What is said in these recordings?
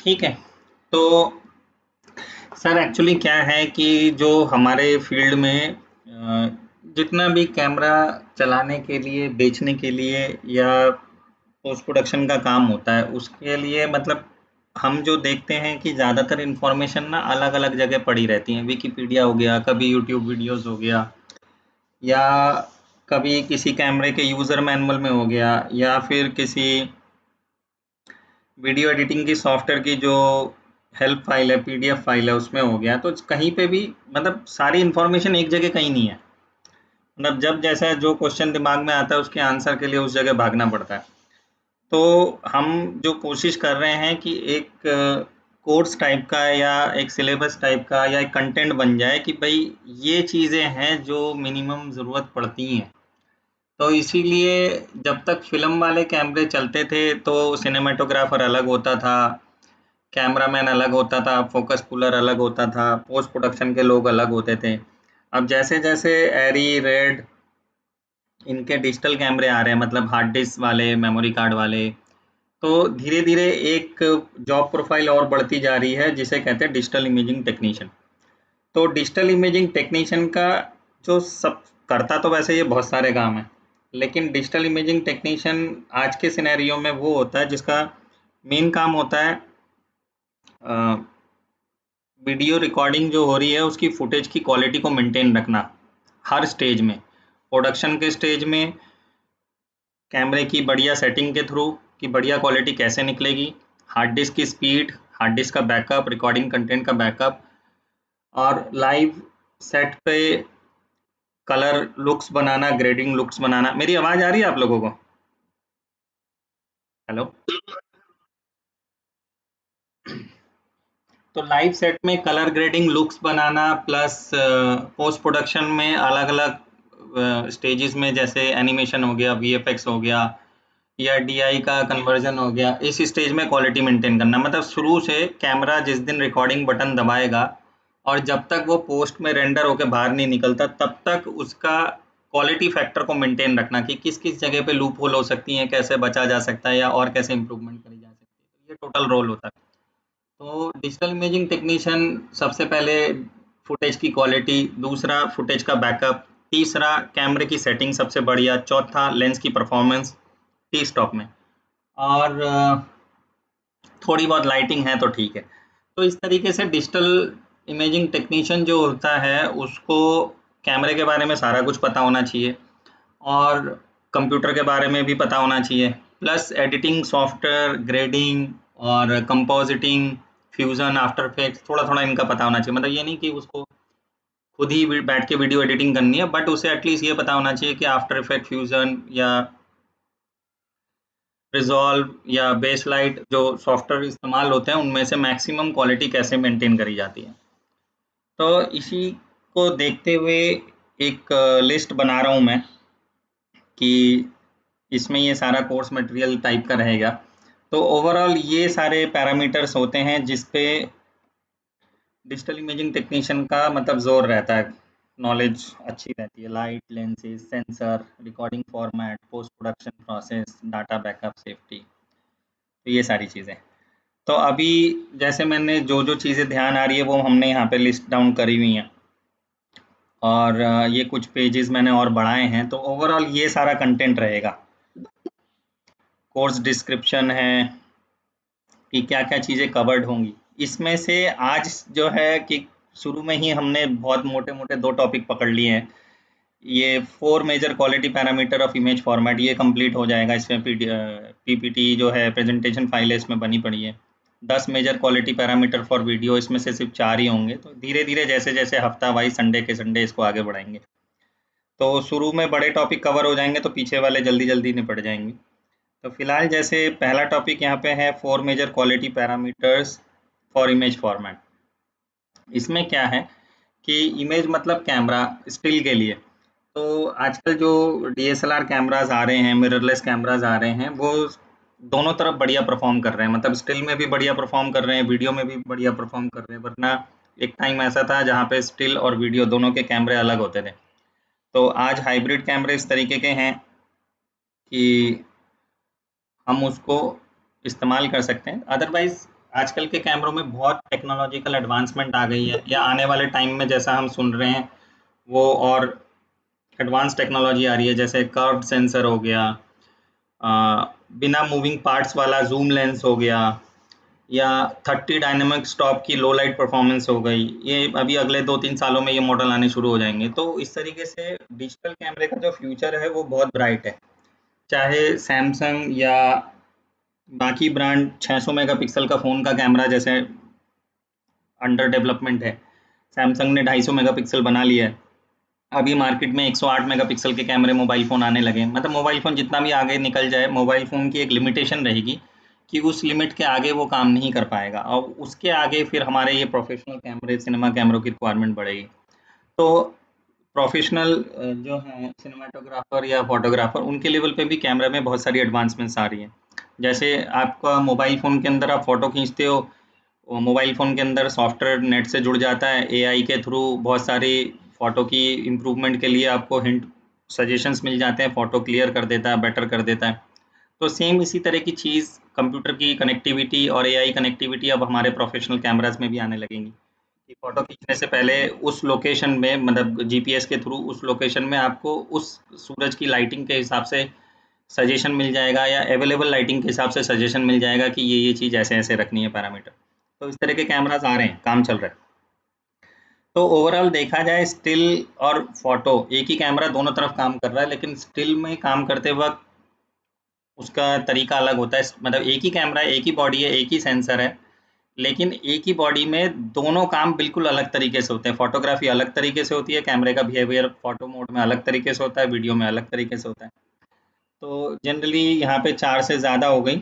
ठीक है। तो सर एक्चुअली क्या है कि जो हमारे फील्ड में जितना भी कैमरा चलाने के लिए, बेचने के लिए या पोस्ट प्रोडक्शन का काम होता है, उसके लिए मतलब हम जो देखते हैं कि ज़्यादातर इन्फॉर्मेशन ना अलग-अलग जगह पड़ी रहती हैं। विकिपीडिया हो गया, कभी यूट्यूब वीडियोस हो गया, या कभी किसी कैमरे के यूज़र मैनुअल में हो गया, या फिर किसी वीडियो एडिटिंग की सॉफ्टवेयर की जो हेल्प फाइल है, पीडीएफ फाइल है, उसमें हो गया। तो कहीं पे भी मतलब सारी इन्फॉर्मेशन एक जगह कहीं नहीं है। मतलब जब जैसा जो क्वेश्चन दिमाग में आता है उसके आंसर के लिए उस जगह भागना पड़ता है। तो हम जो कोशिश कर रहे हैं कि एक कोर्स टाइप का या एक सिलेबस टाइप का या एक कंटेंट बन जाए कि भाई ये चीज़ें हैं जो मिनिमम ज़रूरत पड़ती हैं। तो इसीलिए जब तक फिल्म वाले कैमरे चलते थे तो सिनेमेटोग्राफर अलग होता था, कैमरामैन अलग होता था, फोकस पुलर अलग होता था, पोस्ट प्रोडक्शन के लोग अलग होते थे। अब जैसे जैसे एरी, रेड, इनके डिजिटल कैमरे आ रहे हैं, मतलब हार्ड डिस्क वाले, मेमोरी कार्ड वाले, तो धीरे धीरे एक जॉब प्रोफाइल और बढ़ती जा रही है जिसे कहते हैं डिजिटल इमेजिंग टेक्नीशियन। तो डिजिटल इमेजिंग टेक्नीशियन का जो सब करता तो वैसे ये बहुत सारे काम है, लेकिन डिजिटल इमेजिंग टेक्नीशियन आज के सिनेरियो में वो होता है जिसका मेन काम होता है वीडियो रिकॉर्डिंग जो हो रही है उसकी फुटेज की क्वालिटी को मेंटेन रखना हर स्टेज में। प्रोडक्शन के स्टेज में कैमरे की बढ़िया सेटिंग के थ्रू कि बढ़िया क्वालिटी कैसे निकलेगी, हार्ड डिस्क की स्पीड, हार्ड डिस्क का बैकअप, रिकॉर्डिंग कंटेंट का बैकअप, और लाइव सेट पे कलर लुक्स बनाना, ग्रेडिंग लुक्स बनाना। मेरी आवाज आ रही है आप लोगों को? हेलो। तो लाइव सेट में कलर ग्रेडिंग लुक्स बनाना प्लस पोस्ट प्रोडक्शन में अलग अलग स्टेजेस में, जैसे एनिमेशन हो गया, वीएफएक्स हो गया, या डीआई का कन्वर्जन हो गया, इस स्टेज में क्वालिटी मेंटेन करना। मतलब शुरू से कैमरा जिस दिन रिकॉर्डिंग बटन दबाएगा और जब तक वो पोस्ट में रेंडर होकर बाहर नहीं निकलता तब तक उसका क्वालिटी फैक्टर को मेंटेन रखना कि किस किस जगह पे लूप होल हो सकती है, कैसे बचा जा सकता है, या और कैसे इंप्रूवमेंट करी जा सकती है। तो ये टोटल रोल होता है। तो डिजिटल इमेजिंग टेक्नीशियन सबसे पहले फुटेज की क्वालिटी, दूसरा फुटेज का बैकअप, तीसरा कैमरे की सेटिंग सबसे बढ़िया, चौथा लेंस की परफॉर्मेंस टी स्टॉप में, और थोड़ी बहुत लाइटिंग है तो ठीक है। तो इस तरीके से डिजिटल इमेजिंग टेक्नीशियन जो होता है उसको कैमरे के बारे में सारा कुछ पता होना चाहिए, और कंप्यूटर के बारे में भी पता होना चाहिए, प्लस एडिटिंग सॉफ्टवेयर, ग्रेडिंग और कंपोजिटिंग, फ्यूजन, आफ्टर इफेक्ट्स, थोड़ा थोड़ा इनका पता होना चाहिए। मतलब ये नहीं कि उसको खुद ही बैठ के वीडियो एडिटिंग करनी है, बट उसे एटलीस्ट ये पता होना चाहिए कि आफ्टर इफेक्ट, फ्यूजन या रिजॉल्व या बेस लाइट जो सॉफ्टवेयर इस्तेमाल होते हैं उनमें से मैक्सिमम क्वालिटी कैसे मेंटेन करी जाती है। तो इसी को देखते हुए एक लिस्ट बना रहा हूँ मैं कि इसमें ये सारा कोर्स मटेरियल टाइप का रहेगा। तो ओवरऑल ये सारे पैरामीटर्स होते हैं जिस पे डिजिटल इमेजिंग टेक्नीशियन का मतलब जोर रहता है, नॉलेज अच्छी रहती है। Light, lenses, sensor, recording format, post production process, data backup, safety, तो ये सारी चीज़ें। तो अभी जैसे मैंने जो जो चीज़ें ध्यान आ रही है वो हमने यहाँ पे लिस्ट डाउन करी हुई हैं, और ये कुछ पेजेस मैंने और बढ़ाए हैं। तो ओवरऑल ये सारा कंटेंट रहेगा। कोर्स डिस्क्रिप्शन है कि क्या क्या चीज़ें कवर्ड होंगी इसमें से। आज जो है कि शुरू में ही हमने बहुत मोटे मोटे दो टॉपिक पकड़ लिए हैं। ये 4 major quality parameter of image format, ये कंप्लीट हो जाएगा। इसमें पीपीटी जो है, प्रेजेंटेशन फाइल है, इसमें बनी पड़ी है। 10 major quality parameter for video, इसमें से सिर्फ 4 ही होंगे। तो धीरे धीरे जैसे जैसे हफ्ता वाइज, संडे के संडे इसको आगे बढ़ाएंगे। तो शुरू में बड़े टॉपिक कवर हो जाएंगे तो पीछे वाले जल्दी जल्दी निपट जाएंगे। तो फिलहाल जैसे पहला टॉपिक यहाँ पे है 4 major quality parameters for image format. इसमें क्या है कि इमेज मतलब कैमरा, स्टिल के लिए। तो आजकल जो डीएसएलआर कैमरास आ रहे हैं, मिररलेस कैमरास आ रहे हैं, वो दोनों तरफ बढ़िया परफॉर्म कर रहे हैं। मतलब स्टिल में भी बढ़िया परफॉर्म कर रहे हैं, वीडियो में भी बढ़िया परफॉर्म कर रहे हैं। वरना एक टाइम ऐसा था जहाँ पे स्टिल और वीडियो दोनों के कैमरे अलग होते थे। तो आज हाइब्रिड कैमरे इस तरीके के हैं कि हम उसको इस्तेमाल कर सकते हैं। अदरवाइज आजकल के कैमरों में बहुत टेक्नोलॉजिकल एडवांसमेंट आ गई है, या आने वाले टाइम में जैसा हम सुन रहे हैं वो और एडवांस टेक्नोलॉजी आ रही है, जैसे कर्व्ड सेंसर हो गया, अ, बिना मूविंग पार्ट्स वाला जूम लेंस हो गया, या 30 डायनेमिक स्टॉप की लो लाइट परफॉर्मेंस हो गई। ये अभी अगले 2-3 सालों में ये मॉडल आने शुरू हो जाएंगे। तो इस तरीके से डिजिटल कैमरे का जो फ्यूचर है वो बहुत ब्राइट है। चाहे सैमसंग या बाकी ब्रांड 600 मेगापिक्सल का फ़ोन का कैमरा जैसे अंडर डेवलपमेंट है, सैमसंग ने 250 मेगापिक्सल बना लिया है, अभी मार्केट में 108 मेगापिक्सल के कैमरे मोबाइल फ़ोन आने लगे हैं। मतलब मोबाइल फ़ोन जितना भी आगे निकल जाए, मोबाइल फ़ोन की एक लिमिटेशन रहेगी कि उस लिमिट के आगे वो काम नहीं कर पाएगा, और उसके आगे फिर हमारे ये प्रोफेशनल कैमरे, सिनेमा कैमरों की रिक्वायरमेंट बढ़ेगी। तो प्रोफेशनल जो हैं सिनेमाटोग्राफर या फोटोग्राफर, उनके लेवल पे भी कैमरा में बहुत सारी एडवांसमेंट्स आ रही हैं। जैसे आपका मोबाइल फ़ोन के अंदर आप फ़ोटो खींचते हो, वो मोबाइल फ़ोन के अंदर सॉफ्टवेयर नेट से जुड़ जाता है, एआई के थ्रू बहुत सारी फ़ोटो की इम्प्रूवमेंट के लिए आपको हिंट सजेशंस मिल जाते हैं, फ़ोटो क्लियर कर देता है, बेटर कर देता है। तो सेम इसी तरह की चीज़ कंप्यूटर की कनेक्टिविटी और एआई कनेक्टिविटी अब हमारे प्रोफेशनल कैमराज़ में भी आने लगेंगी, कि फ़ोटो खींचने से पहले उस लोकेशन में, मतलब जीपीएस के थ्रू उस लोकेशन में आपको उस सूरज की लाइटिंग के हिसाब से सजेशन मिल जाएगा, या अवेलेबल लाइटिंग के हिसाब से सजेशन मिल जाएगा कि ये चीज़ ऐसे-ऐसे रखनी है पैरामीटर। तो इस तरह के कैमराज़ आ रहे हैं, काम चल रहा है। तो ओवरऑल देखा जाए, स्टिल और फ़ोटो एक ही कैमरा दोनों तरफ काम कर रहा है, लेकिन स्टिल में काम करते वक़्त उसका तरीका अलग होता है। मतलब एक ही कैमरा है, एक ही बॉडी है, एक ही सेंसर है, लेकिन एक ही बॉडी में दोनों काम बिल्कुल अलग तरीके से होते हैं। फ़ोटोग्राफ़ी अलग तरीके से होती है, कैमरे का बिहेवियर फ़ोटो मोड में अलग तरीके से होता है, वीडियो में अलग तरीके से होता है। तो जनरली यहाँ पे 4 से ज़्यादा हो गई,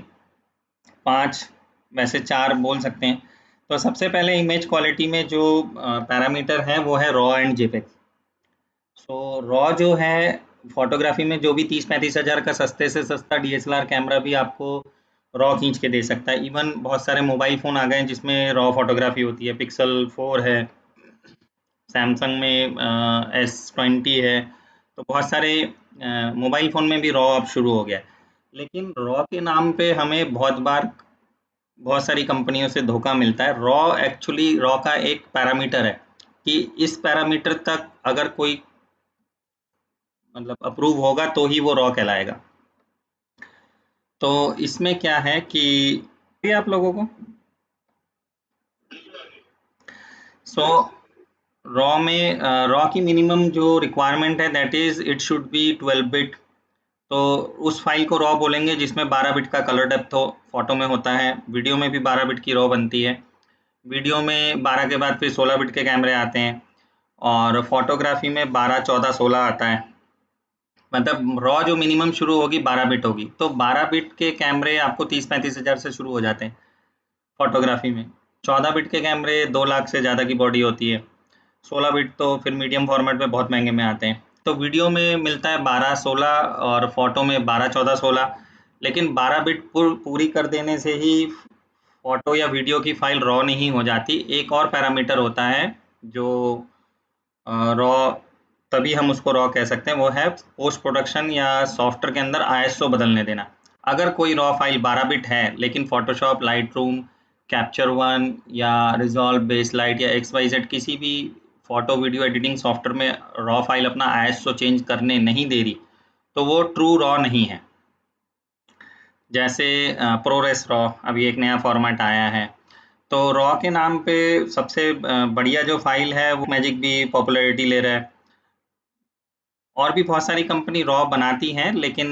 5 वैसे 4 बोल सकते हैं। तो सबसे पहले इमेज क्वालिटी में जो पैरामीटर है वो है raw and JPEG. So raw जो है, फ़ोटोग्राफ़ी में जो भी 30-35 हज़ार का सस्ते से सस्ता डीएसएलआर कैमरा भी आपको रॉ खींच के दे सकता है। इवन बहुत सारे मोबाइल फ़ोन आ गए हैं जिसमें रॉ फ़ोटोग्राफ़ी होती है, पिक्सल 4 है, सैमसंग में S20 है, तो बहुत सारे मोबाइल फ़ोन में भी रॉ अब शुरू हो गया है। लेकिन रॉ के नाम पे हमें बहुत बार बहुत सारी कंपनियों से धोखा मिलता है। रॉ एक्चुअली रॉ का एक पैरामीटर है, कि इस पैरामीटर तक अगर कोई मतलब अप्रूव होगा तो ही वो रॉ कहलाएगा। तो इसमें क्या है कि ये आप लोगों को सो रॉ में रॉ की मिनिमम जो रिक्वायरमेंट है that is it should be 12 bit. तो उस फाइल को रॉ बोलेंगे जिसमें 12 बिट का कलर डेप्थ हो, फोटो में होता है, वीडियो में भी 12 बिट की रॉ बनती है। वीडियो में 12 के बाद फिर 16 बिट के कैमरे आते हैं, और फोटोग्राफी में 12, 14, 16 आता है। मतलब रॉ जो मिनिमम शुरू होगी 12 बिट होगी, तो 12 बिट के कैमरे आपको 30-35 हज़ार से शुरू हो जाते हैं फोटोग्राफी में। 14 बिट के कैमरे 2 लाख से ज़्यादा की बॉडी होती है। 16 बिट तो फिर मीडियम फॉर्मेट में बहुत महंगे में आते हैं। तो वीडियो में मिलता है 12, 16, और फोटो में 12, 14, 16। लेकिन 12 बिट पूरी कर देने से ही फोटो या वीडियो की फाइल रॉ नहीं हो जाती। एक और पैरामीटर होता है जो रॉ, तभी हम उसको रॉ कह सकते हैं, वो है पोस्ट प्रोडक्शन या सॉफ्टवेयर के अंदर आईएसओ बदलने देना। अगर कोई रॉ फाइल 12 बिट है, लेकिन Photoshop, light room, capture one या रिजॉल्व, बेस लाइट या एक्स वाई जेड किसी भी फोटो वीडियो एडिटिंग सॉफ्टवेयर में रॉ फाइल अपना आईएसओ चेंज करने नहीं दे रही, तो वो ट्रू रॉ नहीं है। जैसे प्रोरेस रॉ, अभी एक नया फॉर्मेट आया है, तो रॉ के नाम पे सबसे बढ़िया जो फाइल है वो मैजिक भी पॉपुलैरिटी ले रहा है। और भी बहुत सारी कंपनी रॉ बनाती हैं, लेकिन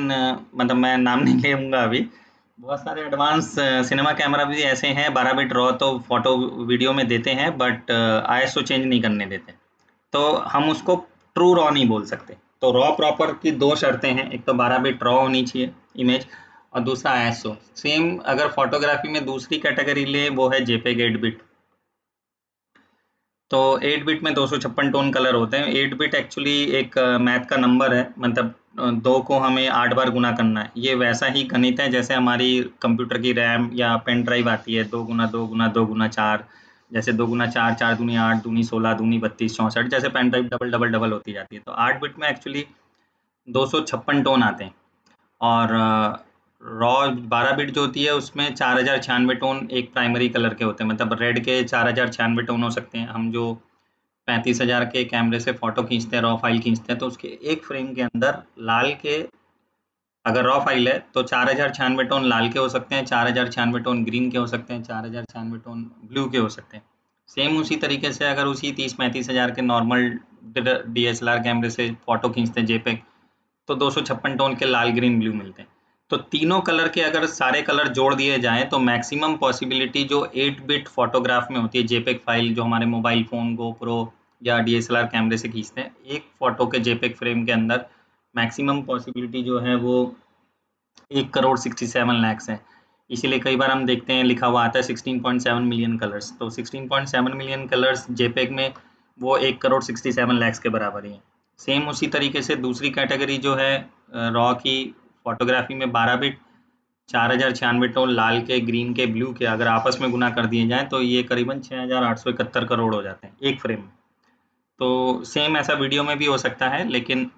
मतलब मैं नाम नहीं लूँगा अभी। बहुत सारे एडवांस सिनेमा कैमरा भी ऐसे हैं, 12 बिट रॉ तो फ़ोटो वीडियो में देते हैं, बट आईएसओ चेंज नहीं करने देते। तो हम उसको ट्रू रॉ नहीं बोल सकते। तो रॉ प्रॉपर की 2 शर्तें हैं, एक तो 12 बिट रॉ होनी चाहिए इमेज, और दूसरा आईएसओ। सेम अगर फ़ोटोग्राफ़ी में दूसरी कैटेगरी लें, वो है जेपेग 8 बिट। तो 8 बिट में 256 टोन कलर होते हैं। 8 बिट एक्चुअली एक मैथ का नंबर है, मतलब 2 को हमें 8 बार गुना करना है। ये वैसा ही गणित है जैसे हमारी कंप्यूटर की रैम या पेन ड्राइव आती है, 2 गुना 2 गुना 2 गुना 4, जैसे 2 गुना 4, 4 दूनी 8, दूनी 16, दूनी 32, 64, जैसे pen drive double double double होती जाती है। तो 8 बिट में एक्चुअली 256 टोन आते हैं। और रॉ 12 बिट जो होती है उसमें 4096 टोन एक प्राइमरी कलर के होते हैं, मतलब रेड के 4096 टोन हो सकते हैं। हम जो 35,000 के कैमरे से फोटो खींचते हैं, रॉ फाइल खींचते हैं, तो उसके एक फ्रेम के अंदर लाल के, अगर रॉ फाइल है तो 4096 टोन लाल के हो सकते हैं, 4096 टोन ग्रीन के हो सकते हैं, 4096 टोन ब्लू के हो सकते हैं। सेम उसी तरीके से अगर उसी 30-35,000 के नॉर्मल DSLR कैमरे से फोटो खींचते हैं JPEG, तो 256 टोन के लाल ग्रीन ब्लू मिलते हैं। तो तीनों कलर के अगर सारे कलर जोड़ दिए जाएं तो मैक्सिमम पॉसिबिलिटी जो 8 बिट फोटोग्राफ में होती है, JPEG फाइल जो हमारे मोबाइल फोन, GoPro या DSLR कैमरे से खींचते हैं, एक फोटो के JPEG फ्रेम के अंदर मैक्सिमम पॉसिबिलिटी जो है वो 1,67,00,000 है। इसीलिए कई बार हम देखते हैं लिखा हुआ आता है 16.7 मिलियन कलर्स, तो 16.7 मिलियन कलर्स JPEG में वो 1,67,00,000 के बराबर ही है। सेम उसी तरीके से दूसरी कैटेगरी जो है रॉ की फोटोग्राफी में 12 बिट 4096 टोन लाल के, ग्रीन के, ब्लू के अगर आपस में गुना कर दिए जाएं तो ये करीबन 6,871 करोड़ हो जाते हैं एक फ्रेम में। तो सेम ऐसा वीडियो में भी हो सकता है, लेकिन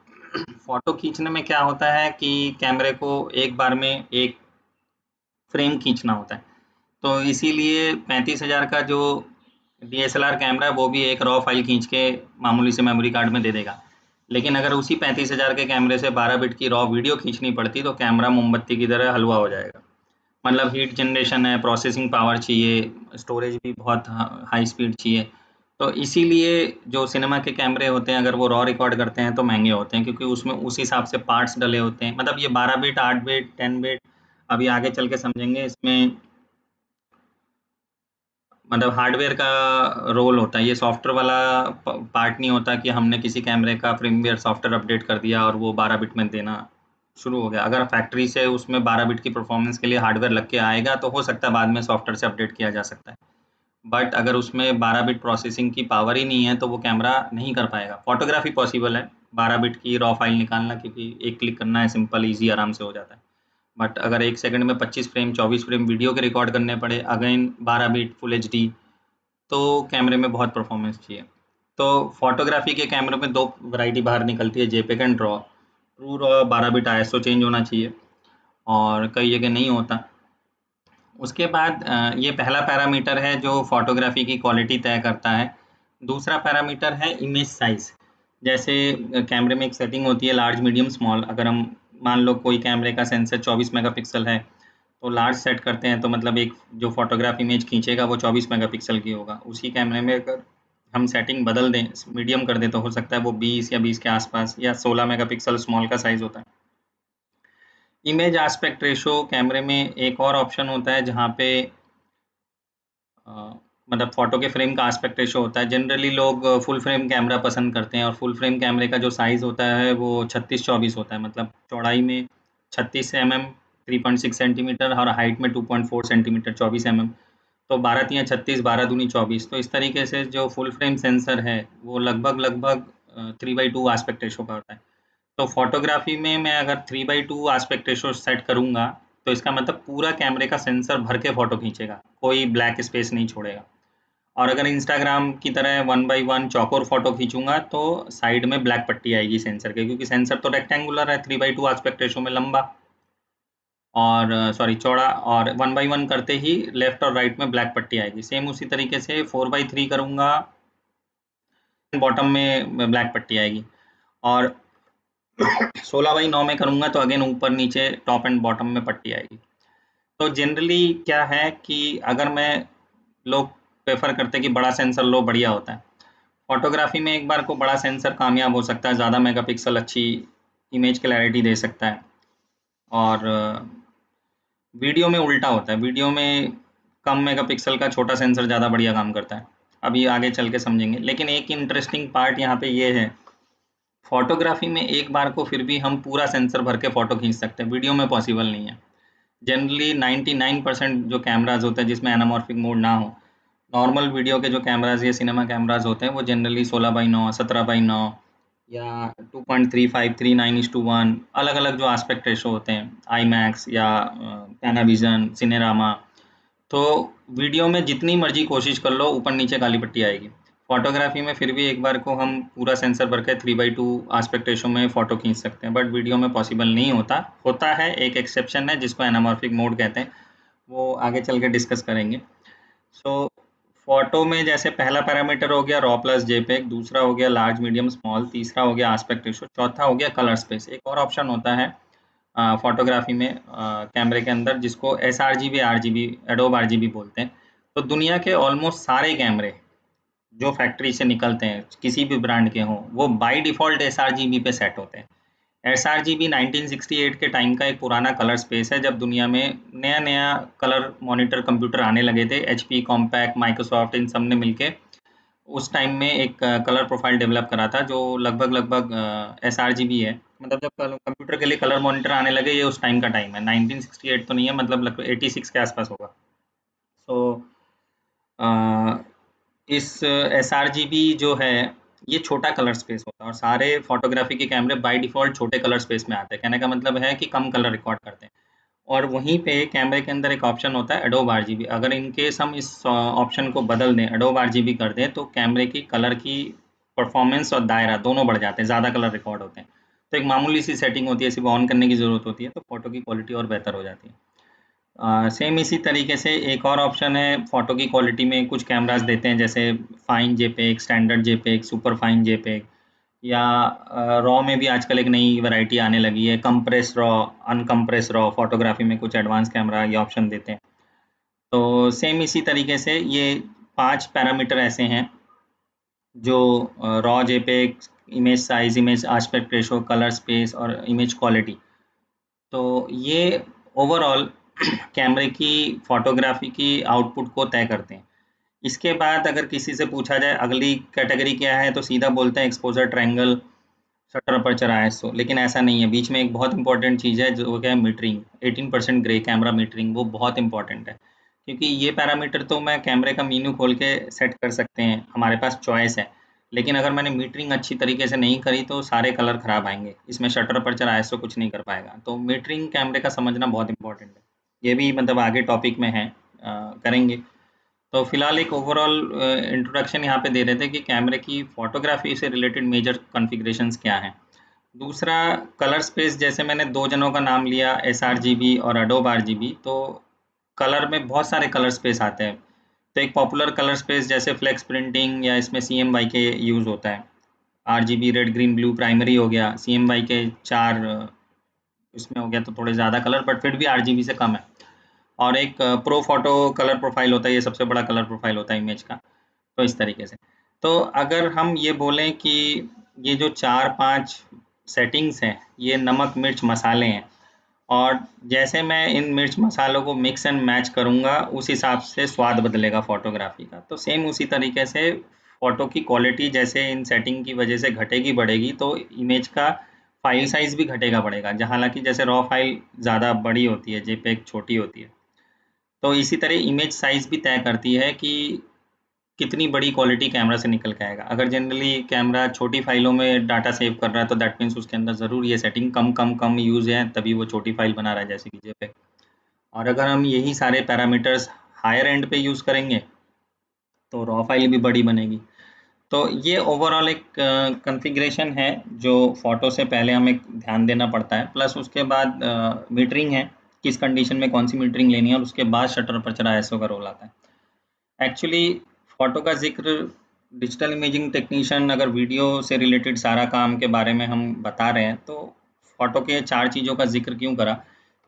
फोटो खींचने में क्या होता है कि कैमरे को एक बार में एक फ्रेम खींचना होता है, तो इसीलिए 35,000 का जो DSLR कैमरा है वो भी एक रॉ फाइल खींच के मामूली से मेमोरी कार्ड में दे देगा। लेकिन अगर उसी 35,000 के कैमरे से 12 बिट की रॉ वीडियो खींचनी पड़ती तो कैमरा मोमबत्ती की तरह हलवा हो जाएगा। मतलब हीट जनरेशन है, प्रोसेसिंग पावर चाहिए, स्टोरेज भी बहुत हाई स्पीड चाहिए। तो इसीलिए जो सिनेमा के कैमरे होते हैं अगर वो रॉ रिकॉर्ड करते हैं तो महंगे होते हैं, क्योंकि उसमें उस हिसाब से पार्ट्स डले होते हैं। मतलब ये 12 बिट, 8 बिट, 10 बिट, अभी आगे चल के समझेंगे इसमें मतलब हार्डवेयर का रोल होता है। ये सॉफ्टवेयर वाला पार्ट नहीं होता कि हमने किसी कैमरे का फर्मवेयर सॉफ्टवेयर अपडेट कर दिया और वो 12 बिट में देना शुरू हो गया। अगर फैक्ट्री से उसमें 12 बिट की परफॉर्मेंस के लिए हार्डवेयर लग के आएगा तो हो सकता है बाद में सॉफ्टवेयर से अपडेट किया जा सकता है, बट अगर उसमें 12 बिट प्रोसेसिंग की पावर ही नहीं है तो वो कैमरा नहीं कर पाएगा। फोटोग्राफी पॉसिबल है 12 बिट की रॉ फाइल निकालना, क्योंकि एक क्लिक करना है, सिंपल ईजी आराम से हो जाता है। बट अगर एक सेकंड में 25 फ्रेम 24 फ्रेम वीडियो के रिकॉर्ड करने पड़े, अगेन 12 बिट फुल HD, तो कैमरे में बहुत परफॉर्मेंस चाहिए। तो फोटोग्राफी के कैमरे में दो वैरायटी बाहर निकलती है, JPEG and raw. True raw 12 bit ISO change होना चाहिए और कई जगह नहीं होता। उसके बाद ये पहला पैरामीटर है जो फोटोग्राफी की क्वालिटी तय करता है। दूसरा पैरामीटर है इमेज साइज। जैसे कैमरे में एक सेटिंग होती है लार्ज, मीडियम, स्मॉल। अगर हम मान लो कोई कैमरे का सेंसर 24 मेगापिक्सल है तो लार्ज सेट करते हैं, तो मतलब एक जो फोटोग्राफ इमेज खींचेगा वो 24 मेगापिक्सल की होगा। उसी कैमरे में अगर हम सेटिंग बदल दें, मीडियम कर दें, तो हो सकता है वो 20 या 20 के आसपास या 16 मेगापिक्सल स्मॉल का साइज होता है। इमेज एस्पेक्ट रेशो कैमरे में एक और ऑप्शन होता है जहाँ पे अ, मतलब फोटो के फ्रेम का एस्पेक्ट रेशो होता है। जनरली लोग फुल फ्रेम कैमरा पसंद करते हैं और फुल फ्रेम कैमरे का जो साइज होता है वो 36-24 होता है। मतलब चौड़ाई में 36 mm 3.6 सेंटीमीटर और हाइट में 2.4 सेंटीमीटर 24 mm। तो 12 तियाँ 36, 12 दूनी 24। तो इस तरीके से जो फुल फ्रेम सेंसर है वो लगभग लगभग 3/2 एस्पेक्ट रेशो का होता है। तो फोटोग्राफी में मैं अगर 3/2 एस्पेक्ट रेशो सेट करूंगा तो इसका मतलब पूरा कैमरे का सेंसर भर के फोटो खींचेगा, कोई ब्लैक स्पेस नहीं छोड़ेगा। और अगर इंस्टाग्राम की तरह 1/1 चौकोर फोटो खींचूंगा तो साइड में ब्लैक पट्टी आएगी सेंसर के, क्योंकि सेंसर तो रेक्टेंगुलर है, 3/2 एस्पेक्ट रेशो में लंबा और सॉरी चौड़ा, और 1/1 करते ही लेफ्ट और राइट में ब्लैक पट्टी आएगी। सेम उसी तरीके से 4/3 करूंगा, बॉटम में ब्लैक पट्टी आएगी। और 16/9 में करूंगा तो अगेन ऊपर नीचे टॉप एंड बॉटम में पट्टी आएगी। तो जनरली क्या है कि अगर मैं, लोग प्रेफर करते हैं कि बड़ा सेंसर लो, बढ़िया होता है। फोटोग्राफी में एक बार को बड़ा सेंसर कामयाब हो सकता है, ज़्यादा मेगापिक्सल अच्छी इमेज क्लैरिटी दे सकता है। और वीडियो में उल्टा होता है, वीडियो में कम मेगापिक्सल का छोटा सेंसर ज़्यादा बढ़िया काम करता है। अभी आगे चल के समझेंगे। लेकिन एक इंटरेस्टिंग पार्ट यहाँ पे ये है, फोटोग्राफी में एक बार को फिर भी हम पूरा सेंसर भर के फोटो खींच सकते हैं, वीडियो में पॉसिबल नहीं है। जनरली 99% जो कैमराज होते हैं जिसमें एनामॉर्फिक मोड ना हो, नॉर्मल वीडियो के जो कैमराज या सिनेमा कैमराज होते हैं वो जनरली 16/9, 17/9 या 2.35:39:1 अलग अलग जो एस्पेक्ट रेशो होते हैं, आई मैक्स या पैनाविजन, सिनेरामा। तो वीडियो में जितनी मर्जी कोशिश कर लो ऊपर नीचे काली पट्टी आएगी। फोटोग्राफी में फिर भी एक बार को हम पूरा सेंसर भर के 3/2 आस्पेक्ट रेशो में फ़ोटो खींच सकते हैं, बट वीडियो में पॉसिबल नहीं होता। होता है, एक एक्सेप्शन है जिसको एनामॉर्फिक मोड कहते हैं, वो आगे चल के डिस्कस करेंगे। सो फ़ोटो में जैसे पहला पैरामीटर हो गया रॉ प्लस जेपेग, दूसरा हो गया लार्ज, मीडियम, स्मॉल, तीसरा हो गया आस्पेक्ट रेशो, चौथा हो गया कलर स्पेस। एक और ऑप्शन होता है फोटोग्राफी में कैमरे के अंदर जिसको sRGB, RGB, एडोब RGB बोलते हैं। तो दुनिया के ऑलमोस्ट सारे कैमरे जो फैक्ट्री से निकलते हैं किसी भी ब्रांड के हों वो बाय डिफ़ॉल्ट sRGB पे सेट होते हैं। sRGB 1968 के टाइम का एक पुराना कलर स्पेस है जब दुनिया में नया-नया कलर मॉनिटर कंप्यूटर आने लगे थे। HP, कॉम्पैक, माइक्रोसॉफ्ट इन सब ने मिलके उस टाइम में एक कलर प्रोफाइल डेवलप करा था जो लगभग sRGB है। मतलब जब कंप्यूटर के लिए कलर मॉनिटर आने लगे ये उस टाइम का टाइम है। 1968 तो नहीं है, मतलब लगभग 86 के आसपास होगा। सो इस sRGB जो है ये छोटा कलर स्पेस होता है और सारे फोटोग्राफी के कैमरे बाय डिफ़ॉल्ट छोटे कलर स्पेस में आते हैं। कहने का मतलब है कि कम कलर रिकॉर्ड करते हैं और वहीं पे कैमरे के अंदर एक ऑप्शन होता है एडोब RGB। अगर इन केस हम इस ऑप्शन को बदल दें, एडोब RGB कर दें, तो कैमरे की कलर की परफॉर्मेंस और दायरा दोनों बढ़ जाते हैं, ज़्यादा कलर रिकॉर्ड होते हैं। तो एक मामूली सी सेटिंग होती है, सिर्फ ऑन करने की ज़रूरत होती है, तो फ़ोटो की क्वालिटी और बेहतर हो जाती है। सेम इसी तरीके से एक और ऑप्शन है फ़ोटो की क्वालिटी में कुछ कैमरास देते हैं जैसे fine JPEG, standard JPEG, super fine JPEG या रॉ में भी आजकल एक नई वैरायटी आने लगी है कंप्रेस रॉ, अनकंप्रेस रॉ। फोटोग्राफी में कुछ एडवांस कैमरा ये ऑप्शन देते हैं। तो सेम इसी तरीके से ये 5 पैरामीटर ऐसे हैं जो raw, JPEG, image size, image aspect ratio, colour space और इमेज क्वालिटी। तो ये ओवरऑल कैमरे की फ़ोटोग्राफ़ी की आउटपुट को तय करते हैं। इसके बाद अगर किसी से पूछा जाए अगली कैटेगरी क्या है, तो सीधा बोलते हैं exposure triangle, shutter aperture ISO. लेकिन ऐसा नहीं है, बीच में एक बहुत इंपॉर्टेंट चीज़ है जो क्या है मीटरिंग, 18% ग्रे कैमरा मीटरिंग, वो बहुत इंपॉर्टेंट है। क्योंकि ये पैरामीटर तो मैं कैमरे का मेन्यू खोल के सेट कर सकते हैं, हमारे पास चॉइस है। लेकिन अगर मैंने मीटरिंग अच्छी तरीके से नहीं करी तो सारे कलर खराब आएँगे। इसमें शटर अपर्चर आईएसओ कुछ नहीं कर पाएगा। तो मीटरिंग कैमरे का समझना बहुत इंपॉर्टेंट है। ये भी मतलब आगे टॉपिक में है, करेंगे। तो फिलहाल एक ओवरऑल इंट्रोडक्शन यहाँ पे दे रहे थे कि कैमरे की फ़ोटोग्राफ़ी से रिलेटेड मेजर कॉन्फ़िगरेशंस क्या हैं। दूसरा कलर स्पेस, जैसे मैंने 2 जनों का नाम लिया sRGB और एडोब RGB, तो कलर में बहुत सारे कलर स्पेस आते हैं। तो एक पॉपुलर कलर स्पेस जैसे फ्लेक्स प्रिंटिंग या इसमें CMYK यूज़ होता है। RGB red, green, blue primary हो गया, CMYK 4 इसमें हो गया तो थोड़े ज़्यादा कलर बट फिर भी RGB से कम है। और एक प्रो फोटो कलर प्रोफाइल होता है, ये सबसे बड़ा कलर प्रोफाइल होता है इमेज का। तो इस तरीके से। तो अगर हम ये बोलें कि ये जो 4-5 सेटिंग्स हैं, ये नमक, मिर्च, मसाले हैं और जैसे मैं इन मिर्च मसालों को मिक्स एंड मैच करूँगा, उस हिसाब से स्वाद बदलेगा फ़ोटोग्राफ़ी का। तो सेम उसी तरीके से फ़ोटो की क्वालिटी जैसे इन सेटिंग की वजह से घटेगी, बढ़ेगी, तो इमेज का फ़ाइल साइज़ भी घटेगा, बढ़ेगा। हालाँकि जैसे रॉ फ़ाइल ज़्यादा बड़ी होती है, जेपेग छोटी होती है। तो इसी तरह इमेज साइज़ भी तय करती है कि कितनी बड़ी क्वालिटी कैमरा से निकल के आएगा। अगर जनरली कैमरा छोटी फ़ाइलों में डाटा सेव कर रहा है तो दैट मीन्स उसके अंदर ज़रूर ये सेटिंग कम यूज़ है, तभी वो छोटी फ़ाइल बना रहा है जैसे कि जेपेग। और अगर हम यही सारे पैरामीटर्स हायर एंड पे यूज़ करेंगे, तो रॉ फ़ाइल भी बड़ी बनेगी। तो ये ओवरऑल एक कॉन्फ़िगरेशन है जो फ़ोटो से पहले हमें ध्यान देना पड़ता है। प्लस उसके बाद मीटरिंग है, किस कंडीशन में कौन-सी मीटरिंग लेनी है और उसके बाद शटर अपर्चर आईएसओ का रोल आता है। एक्चुअली फ़ोटो का ज़िक्र डिजिटल इमेजिंग टेक्नीशियन अगर वीडियो से रिलेटेड सारा काम के बारे में हम बता रहे हैं, तो फ़ोटो के 4 चीज़ों का ज़िक्र क्यों करा?